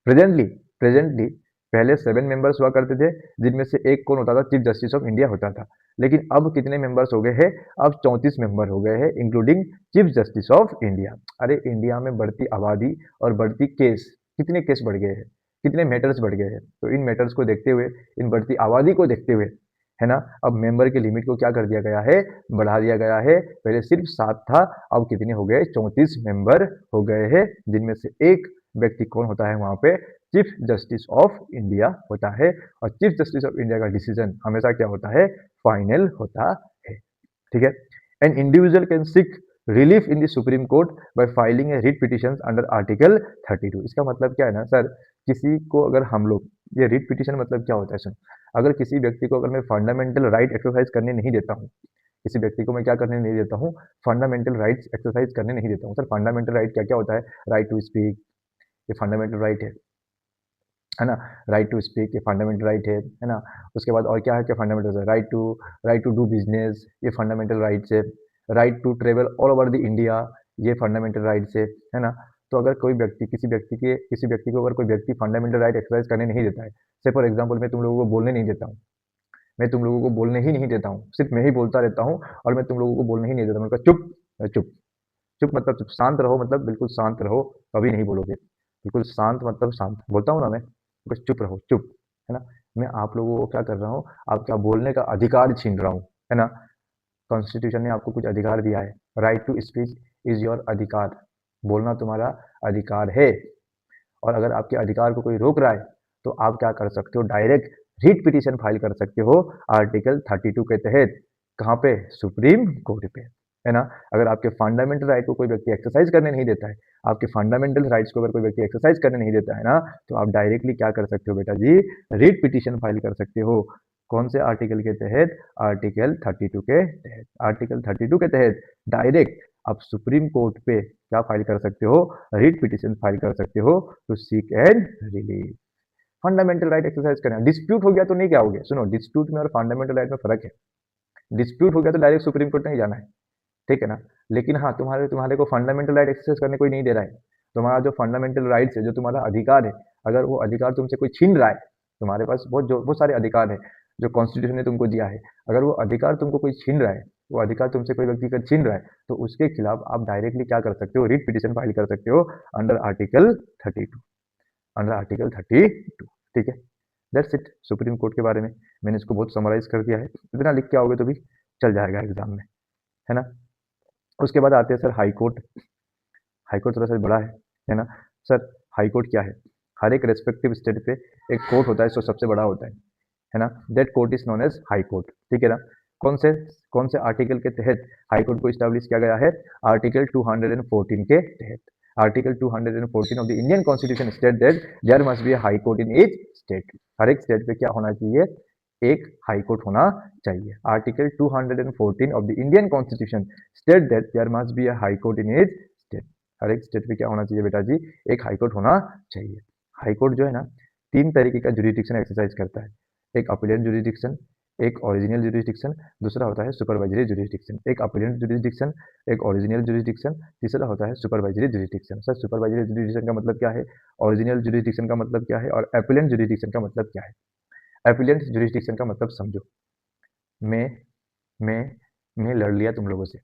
प्रेजेंटली प्रेजेंटली पहले 7 मेंबर्स हुआ करते थे, जिनमें से एक कौन होता था, चीफ जस्टिस ऑफ इंडिया होता था। लेकिन अब कितने मेंबर्स हो गए हैं, अब 34 मेंबर हो गए हैं, including chief justice of India. अरे इंडिया में बढ़ती आबादी और बढ़ती केस, कितने केस बढ़ गए हैं, कितने मैटर्स बढ़ गए हैं, तो इन मैटर्स को देखते हुए, इन बढ़ती आबादी को देखते हुए, है ना, अब मेंबर के लिमिट को क्या कर दिया गया है, बढ़ा दिया गया है। पहले सिर्फ 7 था, अब कितने हो गए, 34 मेंबर हो गए हैं, जिनमें से एक व्यक्ति कौन होता है वहां पे, चीफ जस्टिस ऑफ इंडिया होता है। और चीफ जस्टिस ऑफ इंडिया का डिसीजन हमेशा क्या होता है, फाइनल होता है, ठीक है। An individual can seek relief in the supreme court by filing A writ petition under article 32। इसका मतलब क्या है ना सर, किसी को अगर हम लोग, ये रिट पिटिशन मतलब क्या होता है सुन, अगर किसी व्यक्ति को अगर मैं फंडामेंटल राइट एक्सरसाइज करने नहीं देता हूँ, किसी व्यक्ति को मैं क्या करने नहीं देता हूँ, फंडामेंटल राइट्स एक्सरसाइज करने नहीं देता हूँ। सर फंडामेंटल राइट क्या क्या होता है, राइट टू स्पीक, ये फंडामेंटल राइट है ना, राइट टू स्पीक ये फंडामेंटल राइट है ना। उसके बाद और क्या है, क्या फंडामेंटल है, राइट टू डू बिजनेस, ये फंडामेंटल राइट्स है। Right to travel all over the India, ये फंडामेंटल राइट्स है ना। तो अगर कोई व्यक्ति किसी व्यक्ति को अगर कोई व्यक्ति फंडामेंटल राइट एक्सरसाइज करने नहीं देता है, से फॉर एग्जाम्पल मैं तुम लोगों को बोलने नहीं देता हूँ, मैं तुम लोगों को बोलने ही नहीं देता हूँ, सिर्फ मैं ही बोलता रहता हूँ और मैं तुम लोगों को बोलने ही नहीं देता, मैं कहा चुप चुप चुप, मतलब चुप, शांत रहो, मतलब बिल्कुल शांत रहो, कभी नहीं बोलोगे, बिल्कुल शांत मतलब शांत बोलता हूँ ना मैं, बस चुप रहो चुप, है ना। मैं आप लोगों को क्या कर रहा हूँ, आपका बोलने का अधिकार छीन रहा हूँ, है ना। कॉन्स्टिट्यूशन ने आपको कुछ अधिकार दिया है, right to speech is your अधिकार, बोलना तुम्हारा अधिकार है। और अगर आपके अधिकार को कोई रोक रहा है तो आप क्या कर सकते हो, डायरेक्ट रिट पिटीशन फाइल कर सकते हो आर्टिकल 32 के तहत। कहाँ पे, सुप्रीम कोर्ट पे, है ना। अगर आपके फंडामेंटल राइट को कोई व्यक्ति एक्सरसाइज करने नहीं देता है, आपके फंडामेंटल राइट्स को अगर कोई व्यक्ति एक्सरसाइज करने नहीं देता है ना, तो आप डायरेक्टली क्या कर सकते हो बेटा जी, रिट पिटीशन फाइल कर सकते हो। कौन से आर्टिकल के तहत, आर्टिकल 32 के तहत। आर्टिकल 32 के तहत डायरेक्ट आप सुप्रीम कोर्ट पे क्या फाइल कर सकते हो, रिट पिटीशन फाइल कर सकते हो to seek and relief. Fundamental right exercise करना, डिस्प्यूट हो गया तो नहीं क्या हो गया, सुनो डिस्प्यूट में और फंडामेंटल राइट में फर्क है। डिस्प्यूट हो गया तो डायरेक्ट सुप्रीम कोर्ट नहीं जाना है, ठीक है ना। लेकिन हाँ, तुम्हारे तुम्हारे को फंडामेंटल राइट एक्सरसाइज करने कोई नहीं दे रहा है, तुम्हारा जो फंडामेंटल राइट्स है, जो तुम्हारा अधिकार है, अगर वो अधिकार तुमसे कोई छीन रहा है, तुम्हारे पास बहुत सारे अधिकार है जो कॉन्स्टिट्यूशन ने तुमको दिया है, अगर वो अधिकार तुमको कोई छीन रहा है, वो अधिकार तुमसे कोई व्यक्ति का छीन रहा है, तो उसके खिलाफ आप डायरेक्टली क्या कर सकते हो, रिट पिटिशन फाइल कर सकते हो अंडर आर्टिकल 32, अंडर आर्टिकल 32, ठीक है। दैट्स इट सुप्रीम कोर्ट के बारे में, मैंने इसको बहुत समराइज कर दिया है, इतना लिख के आओगे तो भी चल जाएगा एग्जाम में, है ना। उसके बाद आते हैं sir high court. High court थोड़ा सा बड़ा है ना। सर हाई कोर्ट क्या है, हर एक रेस्पेक्टिव स्टेट पे एक कोर्ट होता है जो सबसे बड़ा होता है ना। That court is known as high court, ठीक है ना। कौन से कौन से आर्टिकल के तहत हाई कोर्ट को स्टैब्लिश किया गया है, आर्टिकल 214 के तहत। Article 214 of the Indian constitution state that there must be high court in each state. हर एक स्टेट पे क्या होना चाहिए, एक हाई कोर्ट होना चाहिए। Article 214 of the Indian constitution state that there must be high court in each state. हर एक स्टेट पे क्या होना चाहिए बेटा जी, एक हाई कोर्ट होना चाहिए। हाई कोर्ट जो है ना, 3 तरीके का जुरिडिक्शन एक्सरसाइज करता है, एक अपीलेंट जुरिडिक्शन, एक ओरिजिनल जुरिडिक्शन, दूसरा होता है सुपरवाइजरी जुरिडिक्शन। एक अपीलेंट जुरिडिक्शन, एक ओरिजिनल जुरिडिक्शन, तीसरा होता है supervisory jurisdiction. Sir supervisory jurisdiction का मतलब क्या है, ओरिजिनल जुरिडिक्शन का मतलब क्या है, और अपीलेंट जुरिडिक्शन का मतलब क्या है। अपीलेंट जुरिडिक्शन का मतलब समझो, मैं मैं मैं लड़ लिया तुम लोगों से,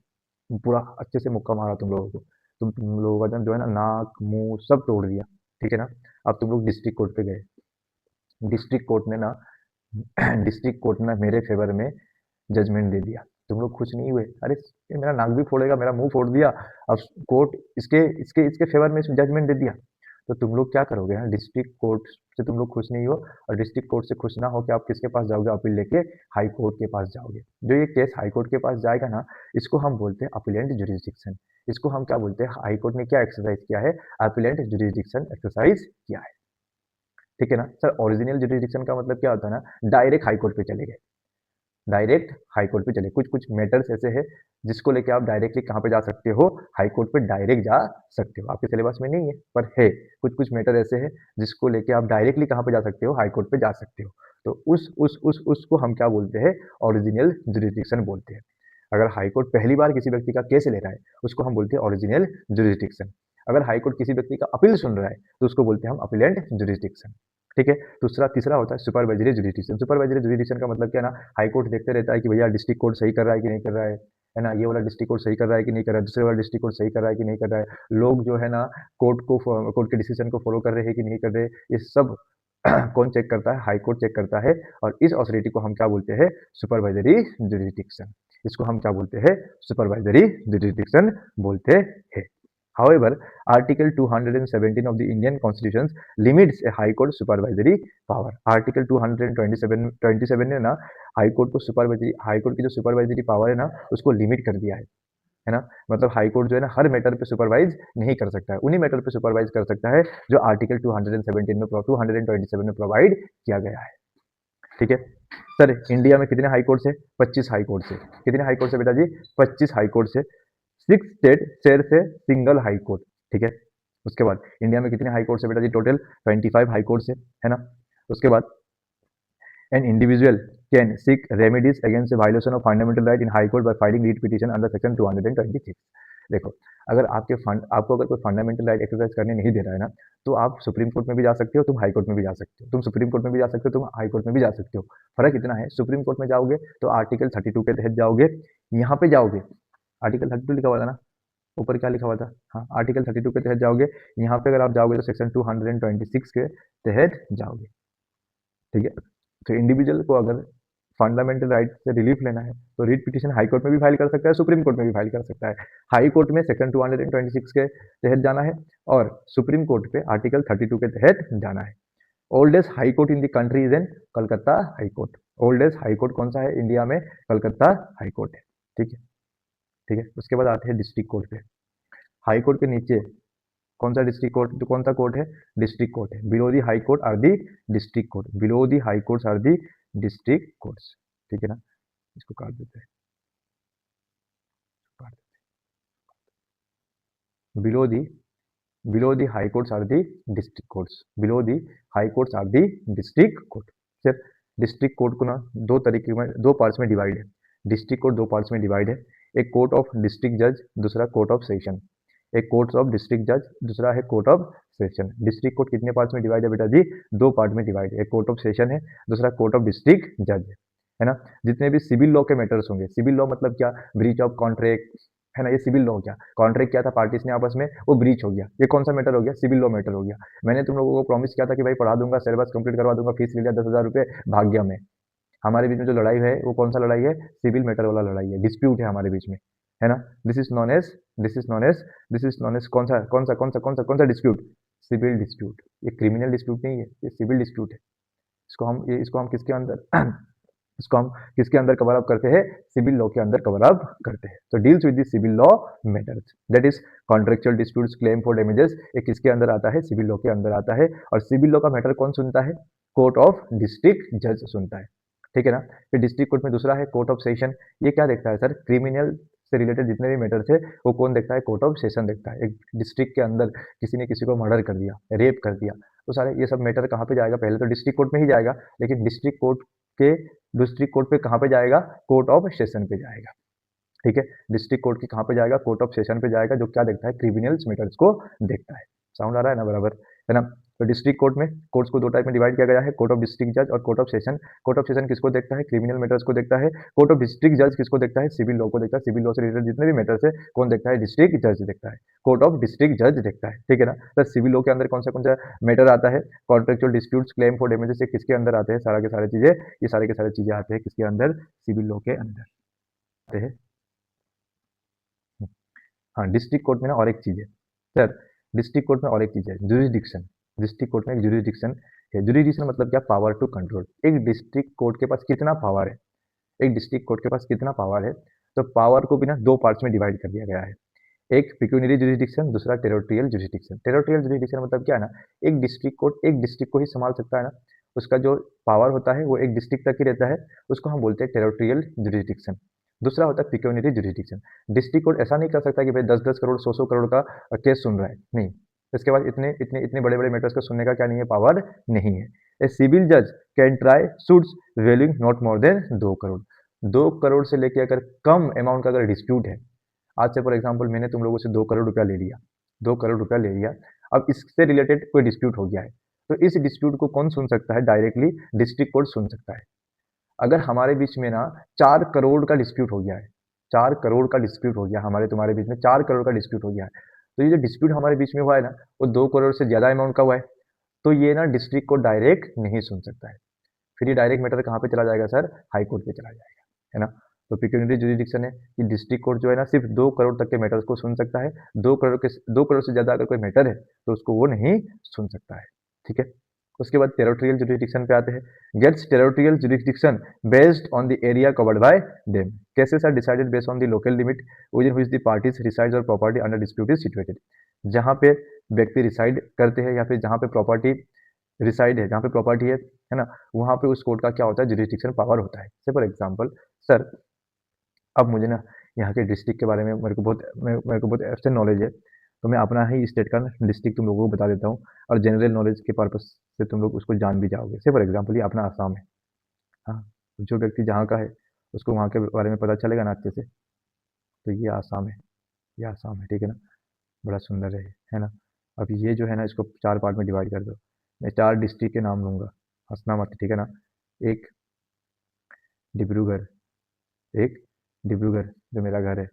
पूरा अच्छे से मुक्का मारा तुम लोगों को, तुम लोगों का जो है ना नाक मुंह सब तोड़ दिया, ठीक है ना। अब तुम लोग डिस्ट्रिक्ट कोर्ट पे गए, डिस्ट्रिक्ट कोर्ट ने ना डिस्ट्रिक्ट कोर्ट ने मेरे फेवर में जजमेंट दे दिया, तुम लोग खुश नहीं हुए, अरे ये मेरा नाक भी फोड़ेगा, मेरा मुंह फोड़ दिया, अब कोर्ट इसके इसके इसके फेवर में जजमेंट दे दिया, तो तुम लोग क्या करोगे? हाँ, डिस्ट्रिक्ट कोर्ट से तुम लोग खुश नहीं हो, और डिस्ट्रिक्ट कोर्ट से खुश ना हो कि आप किसके पास जाओगे? अपील लेके हाई कोर्ट के पास जाओगे। जो ये केस हाई कोर्ट के पास जाएगा ना, इसको हम बोलते हैं अपीलेंट जुरिस्डिक्शन। इसको हम क्या बोलते हैं? हाई कोर्ट ने क्या एक्सरसाइज किया है? अपीलेंट जुरिस्डिक्शन एक्सरसाइज किया है। ठीक है ना सर। ओरिजिनल जुरिस्डिक्शन का मतलब क्या होता है ना, डायरेक्ट हाई कोर्ट पे चले गए, डायरेक्ट हाई कोर्ट पे चले। कुछ कुछ मैटर्स ऐसे हैं जिसको लेके आप डायरेक्टली कहाँ पे जा सकते हो? हाई कोर्ट पे डायरेक्ट जा सकते हो। आपके सिलेबस में नहीं है पर है, कुछ कुछ मैटर ऐसे हैं जिसको लेके आप डायरेक्टली कहाँ पे जा सकते हो? हाई कोर्ट पे जा सकते हो। तो उसको हम क्या बोलते हैं? ओरिजिनल जुरिस्डिक्शन बोलते हैं। अगर हाई कोर्ट पहली बार किसी व्यक्ति का केस ले रहा है, उसको हम बोलते हैं ओरिजिनल जुरिस्डिक्शन। अगर हाई कोर्ट किसी व्यक्ति का अपील सुन रहा है, तो उसको बोलते हैं हम अपीलेंट जुरिस्डिक्शन। ठीक है। दूसरा तीसरा होता है सुपरवाइजरी जुरिस्डिक्शन। सुपरवाइजरी जुरिस्डिक्शन का मतलब क्या है ना, हाई कोर्ट देखते रहता है कि भैया डिस्ट्रिक्ट कोर्ट सही कर रहा है कि नहीं कर रहा है ना, ये वाला डिस्ट्रिक्ट कोर्ट सही कर रहा है कि नहीं कर रहा है, दूसरे वाला डिस्ट्रिक्ट कोर्ट सही कर रहा है कि नहीं कर रहा है, लोग जो है ना कोर्ट के डिसीजन को फॉलो कर रहे हैं कि नहीं कर रहे, ये सब कौन चेक करता है? हाई कोर्ट चेक करता है। और इस अथॉरिटी को हम क्या बोलते हैं? Supervisory jurisdiction. इसको हम क्या बोलते हैं? सुपरवाइजरी जुरिस्डिक्शन बोलते हैं। However, Article 217 of the Indian Constitution limits a High Court supervisory power. Article 227 ने ना हाई कोर्ट को सुपरवाइजरी, हाई कोर्ट की जो सुपरवाइजरी पावर है ना, उसको लिमिट कर दिया है ना। मतलब हाई कोर्ट जो है ना हर मैटर पे सुपरवाइज नहीं कर सकता है, उन्हीं मैटर पे सुपरवाइज कर सकता है जो आर्टिकल 227 में प्रोवाइड किया गया है। ठीक है सर। इंडिया में कितने हाई कोर्ट्स है? 25 हाई कोर्ट्स है। कितने हाई कोर्ट्स है बेटा जी? 25 हाई कोर्ट्स है। 6 स्टेट शेयर से सिंगल हाई कोर्ट। ठीक है। उसके बाद इंडिया में कितने हाई कोर्ट्स है बेटा जी? टोटल 25 हाई कोर्ट्स है ना। उसके बाद an individual can seek remedies against the violation of fundamental right in high court by filing writ petition under section 226। देखो, अगर आपको अगर कोई फंडामेंटल राइट एक्सरसाइज करने नहीं दे रहा है ना, तो आप सुप्रीम कोर्ट में भी जा सकते हो, तुम हाई कोर्ट में भी जा सकते हो, तुम सुप्रीम कोर्ट में भी जा सकते हो, तुम हाई कोर्ट में भी जा सकते हो। फर्क इतना है, सुप्रीम कोर्ट में जाओगे तो आर्टिकल 32 के तहत जाओगे, यहाँ पे जाओगे आर्टिकल 32 लिखा हुआ था ना, ऊपर क्या लिखा हुआ था? हाँ, आर्टिकल 32 के तहत जाओगे। यहाँ पे अगर आप जाओगे तो सेक्शन 226 के तहत जाओगे। ठीक है। तो इंडिविजुअल को अगर फंडामेंटल राइट से रिलीफ लेना है तो रिट पिटीशन हाई कोर्ट में भी फाइल कर सकता है, सुप्रीम कोर्ट में भी फाइल कर सकता है। हाई कोर्ट में सेक्शन 226 के तहत जाना है और सुप्रीम कोर्ट पे आर्टिकल 32 के तहत जाना है। Oldest high court in the country is in Calcutta high court. Oldest high court कौन सा है इंडिया में? कलकत्ता हाई कोर्ट है। ठीक है। ठीक है। उसके बाद आते हैं डिस्ट्रिक्ट कोर्ट पे। हाई कोर्ट के नीचे कौन सा डिस्ट्रिक्ट कोर्ट, तो कौन सा कोर्ट है? डिस्ट्रिक्ट कोर्ट है। Below the high court are the district court. Below the high courts are the district courts. ठीक है ना। इसको काट देते हैं, काट देते हैं। Below the high courts are the district courts. Below the high courts are the district court. Sir, district court को ना दो तरीके में, दो पार्ट्स में डिवाइड है। डिस्ट्रिक्ट कोर्ट दो पार्ट्स में डिवाइड है। एक कोर्ट ऑफ डिस्ट्रिक्ट जज, दूसरा कोर्ट ऑफ सेशन। एक कोर्ट ऑफ डिस्ट्रिक्ट जज, दूसरा है court of session. District court कितने पार्ट्स में डिवाइड है बेटा जी? दो पार्ट में डिवाइड है। एक कोर्ट ऑफ सेशन है, दूसरा कोर्ट ऑफ डिस्ट्रिक्ट जज है ना। जितने भी सिविल लॉ के मैटर्स होंगे, सिविल लॉ मतलब क्या? ब्रीच ऑफ कॉन्ट्रैक्ट है ना, ये सिविल लॉ क्या? कॉन्ट्रैक्ट क्या था पार्टीज ने आपस में, वो ब्रीच हो गया, ये कौन सा मैटर हो गया? सिविल लॉ मैटर हो गया। मैंने तुम लोगों को प्रॉमिस किया था कि भाई पढ़ा दूंगा, सिलेबस कंप्लीट करवा दूंगा, फीस ले लिया 10,000 रुपये, भाग गया मैं। हमारे बीच में जो लड़ाई है वो कौन सा लड़ाई है? सिविल मैटर वाला लड़ाई है, डिस्प्यूट है हमारे बीच में, है ना। This is known as this is known as this is known as कौन सा कौन सा कौन सा कौन सा कौन सा डिस्प्यूट? Civil dispute. ये क्रिमिनल डिस्प्यूट नहीं है, ये सिविल डिस्प्यूट है। इसको हम किसके अंदर इसको हम किसके अंदर कवर अप करते हैं? सिविल लॉ के अंदर कवर अप करते हैं। तो deals with the civil law matters, that is contractual disputes, claim for damages, ये किसके अंदर आता है? सिविल लॉ के अंदर आता है। और सिविल लॉ का मैटर कौन सुनता है? कोर्ट ऑफ डिस्ट्रिक्ट जज सुनता है। ठीक है ना। फिर डिस्ट्रिक्ट कोर्ट में दूसरा है कोर्ट ऑफ सेशन। ये क्या देखता है सर? क्रिमिनल से रिलेटेड जितने भी मैटर्स है वो कौन देखता है? कोर्ट ऑफ सेशन देखता है। एक डिस्ट्रिक्ट के अंदर किसी ने किसी को मर्डर कर दिया, रेप कर दिया, तो सारे ये सब मैटर कहाँ पे जाएगा? पहले तो डिस्ट्रिक्ट कोर्ट में ही जाएगा, लेकिन डिस्ट्रिक्ट कोर्ट के डिस्ट्रिक्ट कोर्ट पे कहाँ पे जाएगा? कोर्ट ऑफ सेशन पे जाएगा। ठीक है। डिस्ट्रिक्ट कोर्ट की कहाँ पे जाएगा? कोर्ट ऑफ सेशन पे जाएगा, जो क्या देखता है? क्रिमिनल्स मैटर्स को देखता है। साउंड आ रहा है ना बराबर, है ना। तो डिस्ट्रिक्ट कोर्ट में कोर्ट्स को दो टाइप में डिवाइड किया गया है, कोर्ट ऑफ डिस्ट्रिक्ट जज और court of session. Court of session किसको देखता है? क्रिमिनल मैटर्स को देखता है। कोर्ट ऑफ डिस्ट्रिक्ट जज किसको देखता है? सिविल लॉ को देखता है। सिविल लॉ से रिलेटेड जितने भी मैटर्स है कौन देखता है? डिस्ट्रिक्ट जज देखता है, कोर्ट ऑफ डिस्ट्रिक्ट जज देखता है, ठीक है ना। तो सिविल लॉ के अंदर कौन सा मैटर आता है? Contractual disputes, claim for damages, ये किसके अंदर आते हैं? सारा के सारे चीजें, ये सारे के सारे चीजें आते हैं किसके अंदर? सिविल लॉ के अंदर आते हैं। हाँ, डिस्ट्रिक्ट कोर्ट में ना और एक चीज है सर, डिस्ट्रिक्ट कोर्ट में और एक चीज है, जुरिसडिक्शन। डिस्ट्रिक्ट कोर्ट में एक जुरिसडिक्शन है। जुरिसडिक्शन मतलब क्या? Power to control. एक डिस्ट्रिक्ट कोर्ट के पास कितना पावर है? एक डिस्ट्रिक्ट कोर्ट के पास कितना पावर है? तो पावर को भी ना दो पार्ट्स में डिवाइड कर दिया गया है। एक पिक्यूनरी जुरिसडिक्शन, दूसरा टेरिटोरियल जुरिसडिक्शन। टेरिटोरियल जुरिसडिक्शन मतलब क्या है ना, एक डिस्ट्रिक्ट कोर्ट एक डिस्ट्रिक्ट को ही संभाल सकता है ना, उसका जो पावर होता है वो एक डिस्ट्रिक्ट तक ही रहता है, उसको हम बोलते हैं टेरिटोरियल जुरिसडिक्शन। दूसरा होता है पिक्यूनरी जुरिसडिक्शन। डिस्ट्रिक्ट कोर्ट ऐसा नहीं कर सकता कि भाई 10-10 करोड़ 100-100 करोड़ का केस सुन रहा है, नहीं। इसके बाद इतने इतने इतने बड़े बड़े मैटर्स को सुनने का क्या नहीं है? पावर नहीं है। ए सिविल जज can try suits valuing not more than 2 crore. 2 crore से लेकर अगर कम अमाउंट का अगर डिस्प्यूट है, आज से फॉर एग्जाम्पल मैंने तुम लोगों से 2 करोड़ रुपया ले लिया, 2 करोड़ रुपया ले लिया, अब इससे रिलेटेड कोई डिस्प्यूट हो गया है, तो इस डिस्प्यूट को कौन सुन सकता है? डायरेक्टली डिस्ट्रिक्ट कोर्ट सुन सकता है। अगर हमारे बीच में ना 4 करोड़ का डिस्प्यूट हो गया है, 4 करोड़ का डिस्प्यूट हो गया हमारे तुम्हारे बीच में, 4 करोड़ का डिस्प्यूट हो गया है, तो ये जो डिस्प्यूट हमारे बीच में हुआ है ना, वो 2 करोड़ से ज़्यादा अमाउंट का हुआ है, तो ये ना डिस्ट्रिक्ट कोर्ट डायरेक्ट नहीं सुन सकता है। फिर ये डायरेक्ट मैटर कहाँ पे चला जाएगा सर? हाई कोर्ट पे चला जाएगा, है ना। तो पिक्यूनरी जुरिडिक्शन है कि डिस्ट्रिक्ट कोर्ट जो है ना सिर्फ 2 करोड़ तक के मैटर्स को सुन सकता है। 2 करोड़ से ज़्यादा अगर कोई मैटर है तो उसको वो नहीं सुन सकता है, ठीक है। उसके बाद टेरिटोरियल जुरिडिक्शन पे आते हैं। Gets territorial jurisdiction based on the area covered by them. Cases are decided based on the local limit within which the parties resides और property under dispute is situated. जहाँ पे व्यक्ति रिसाइड करते हैं या फिर जहाँ पे प्रॉपर्टी रिसाइड है, जहाँ पे प्रॉपर्टी है ना, वहाँ पे उस कोर्ट का क्या होता है? जुरिडिक्शन पावर होता है। से फॉर एग्जाम्पल सर, अब मुझे ना यहाँ के डिस्ट्रिक्ट के बारे में मेरे को बहुत एक्स्ट्रा नॉलेज है, तो मैं अपना ही स्टेट का डिस्ट्रिक्ट तुम लोगों को बता देता हूँ, और जनरल नॉलेज के पर्पज से तुम लोग उसको जान भी जाओगे। से फॉर एग्जाम्पल ये अपना आसाम है, हाँ, जो व्यक्ति जहाँ का है उसको वहाँ के बारे में पता चलेगा ना अच्छे से। तो ये आसाम है, ये आसाम है, ठीक है ना, बड़ा सुंदर है ना। अब ये जो है ना, इसको 4 पार्ट में डिवाइड कर दो। मैं 4 डिस्ट्रिक्ट के नाम लूँगा, हंसना मत, ठीक है ना। एक डिब्रूगढ़, एक डिब्रूगढ़ जो मेरा घर है,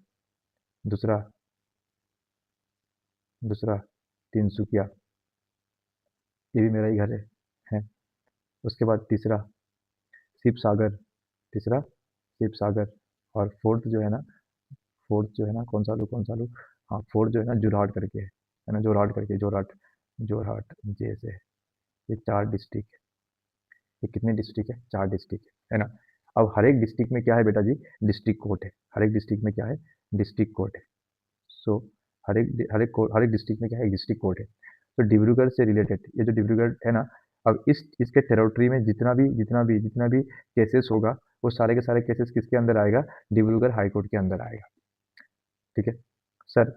दूसरा दूसरा तिनसुकिया, ये भी मेरा ही घर है। उसके बाद तीसरा शिवसागर, तीसरा शिवसागर, और फोर्थ जो है ना, फोर्थ जो है ना, कौन सा लूँ? हाँ, फोर्थ जो है ना जोरहाट करके है ना, जोरहाट करके, जोरहाट, जोरहाट जैसे। ये 4 डिस्ट्रिक्ट, ये कितने डिस्ट्रिक्ट है? 4 डिस्ट्रिक्ट है ना। अब हर एक डिस्ट्रिक्ट में क्या है बेटा जी? डिस्ट्रिक्ट कोर्ट है। हर एक डिस्ट्रिक्ट में क्या है? डिस्ट्रिक्ट कोर्ट है। सो हर एक डिस्ट्रिक्ट में क्या है? एक डिस्ट्रिक्ट कोर्ट है। तो डिब्रूगढ़ से रिलेटेड ये जो डिब्रूगढ़ है ना, अब इसके टेरिटरी में जितना भी केसेस होगा, वो सारे के सारे केसेस किसके अंदर आएगा? डिब्रूगढ़ हाई कोर्ट के अंदर आएगा, ठीक है सर।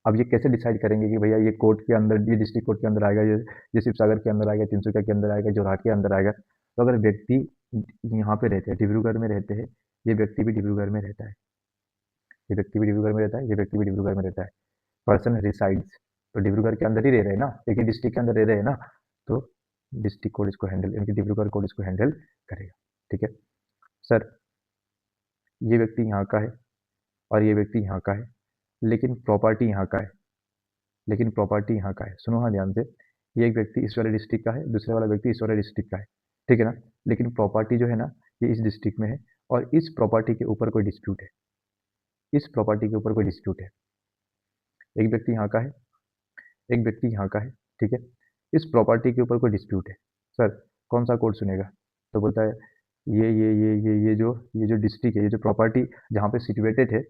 अब ये कैसे डिसाइड करेंगे कि भैया ये कोर्ट के अंदर, ये डिस्ट्रिक्ट कोर्ट के अंदर आएगा, ये शिवसागर के अंदर आएगा, तिनसुकिया के अंदर आएगा, जोरहाट के अंदर आएगा? तो अगर व्यक्ति यहाँ पे रहते हैं, डिब्रूगढ़ में रहते हैं, ये व्यक्ति भी डिब्रूगढ़ में रहता है, ये व्यक्ति भी डिब्रूगढ़ में रहता है, ये व्यक्ति भी डिब्रूगढ़ में रहता है, पर्सन रिसाइड्स, तो डिब्रूगढ़ के अंदर ही रह रहे हैं ना, एक ही डिस्ट्रिक्ट के अंदर रह रहे हैं ना, तो डिस्ट्रिक्ट कोर्ट इसको हैंडल, यानी कि डिब्रूगढ़ कोर्ट इसको हैंडल करेगा, ठीक है सर। ये व्यक्ति यहाँ का है और ये व्यक्ति यहाँ का है, लेकिन प्रॉपर्टी यहाँ का है, लेकिन प्रॉपर्टी यहाँ का है। सुनो हाँ ध्यान से, ये एक व्यक्ति इस वाले डिस्ट्रिक्ट का है, दूसरे वाला व्यक्ति इस वाले डिस्ट्रिक्ट का है, ठीक है ना। लेकिन प्रॉपर्टी जो है ना, ये इस डिस्ट्रिक्ट में है, और इस प्रॉपर्टी के ऊपर कोई डिस्प्यूट है, इस प्रॉपर्टी के ऊपर कोई डिस्प्यूट है। एक व्यक्ति यहाँ का है, एक व्यक्ति यहाँ का है, ठीक है। इस प्रॉपर्टी के ऊपर कोई डिस्प्यूट है, सर कौन सा कोर्ट सुनेगा? तो बोलता है ये जो डिस्ट्रिक्ट है, ये जो प्रॉपर्टी जहाँ पे सिचुएटेड है,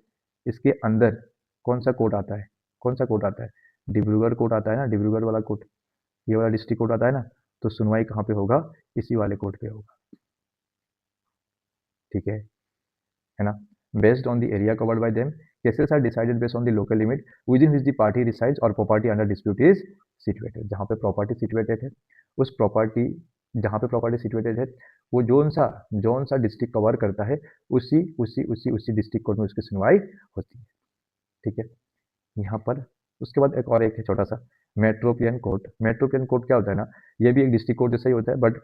इसके अंदर कौन सा कोर्ट आता है? कौन सा कोर्ट आता है? डिब्रूगढ़ कोर्ट आता है ना, डिब्रूगढ़ वाला कोर्ट, ये वाला डिस्ट्रिक्ट कोर्ट आता है ना, तो सुनवाई कहाँ पे होगा? इसी वाले कोर्ट पे होगा, ठीक है ना। Based on the area covered by them, cases are decided based on the local limit within which the party resides और property under dispute is situated. जहाँ पे प्रॉपर्टी सिचुएटेड है, उस प्रॉपर्टी, जहाँ पे प्रॉपर्टी सिचुएटेड है, वो जोन सा डिस्ट्रिक्ट कवर करता है, उसी डिस्ट्रिक्ट कोर्ट में उसकी सुनवाई होती है, ठीक है। यहाँ पर उसके बाद एक और एक है छोटा सा, मेट्रोपियन कोर्ट। मेट्रोपियन कोर्ट क्या होता है ना, ये भी एक डिस्ट्रिक्ट कोर्ट जैसा ही होता है, but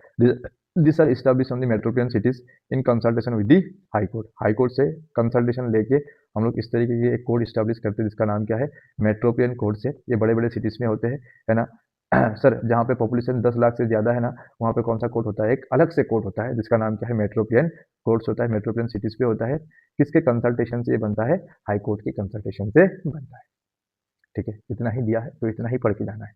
this are establish on the metropolitan cities in consultation with the high court. High court से कंसल्टेशन लेके हम लोग इस तरीके की एक कोड इस्टेब्लिश करते हैं जिसका नाम क्या है, मेट्रोपियन कोर्ट से। ये बड़े बड़े सिटीज में होते हैं, है ना। सर जहाँ पे पॉपुलेशन 10 लाख से ज़्यादा है ना, वहाँ पे कौन सा कोर्ट होता है, एक अलग से कोर्ट होता है जिसका नाम क्या है, मेट्रोपियन कोर्ट्स होता है। मेट्रोपियन सिटीज पे होता है, किसके कंसल्टेशन से ये बनता है, हाई कोर्ट की कंसल्टेशन से बनता है। ठीक है, इतना ही दिया है तो इतना ही पढ़ के जाना है,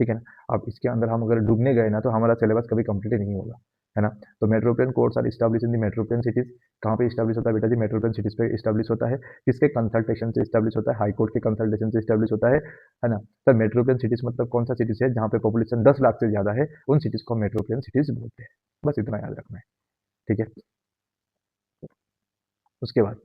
ठीक है ना। अब इसके अंदर हम अगर डूबने गए ना तो हमारा सिलेबस कभी कंप्लीट ही नहीं होगा, है ना। तो metropolitan courts are establish in the metropolitan cities. कहाँ पे इस्टेब्लिश होता है बेटा जी, मेट्रोपियन सिटीज पे इस्टेब्लिश होता है। किसके कंसल्टेशन से इस्टेब्लिश होता है, हाई कोर्ट के कंसल्टेशन से इस्टेब्लिश होता है ना। सर मेट्रोपियन सिटीज मतलब कौन सा सिटीज है, जहाँ पे पॉपुलेशन 10 लाख से ज़्यादा है, उन सिटीज को मेट्रोपियन सिटीज बोलते हैं। बस इतना याद रखना है, ठीक है। उसके बाद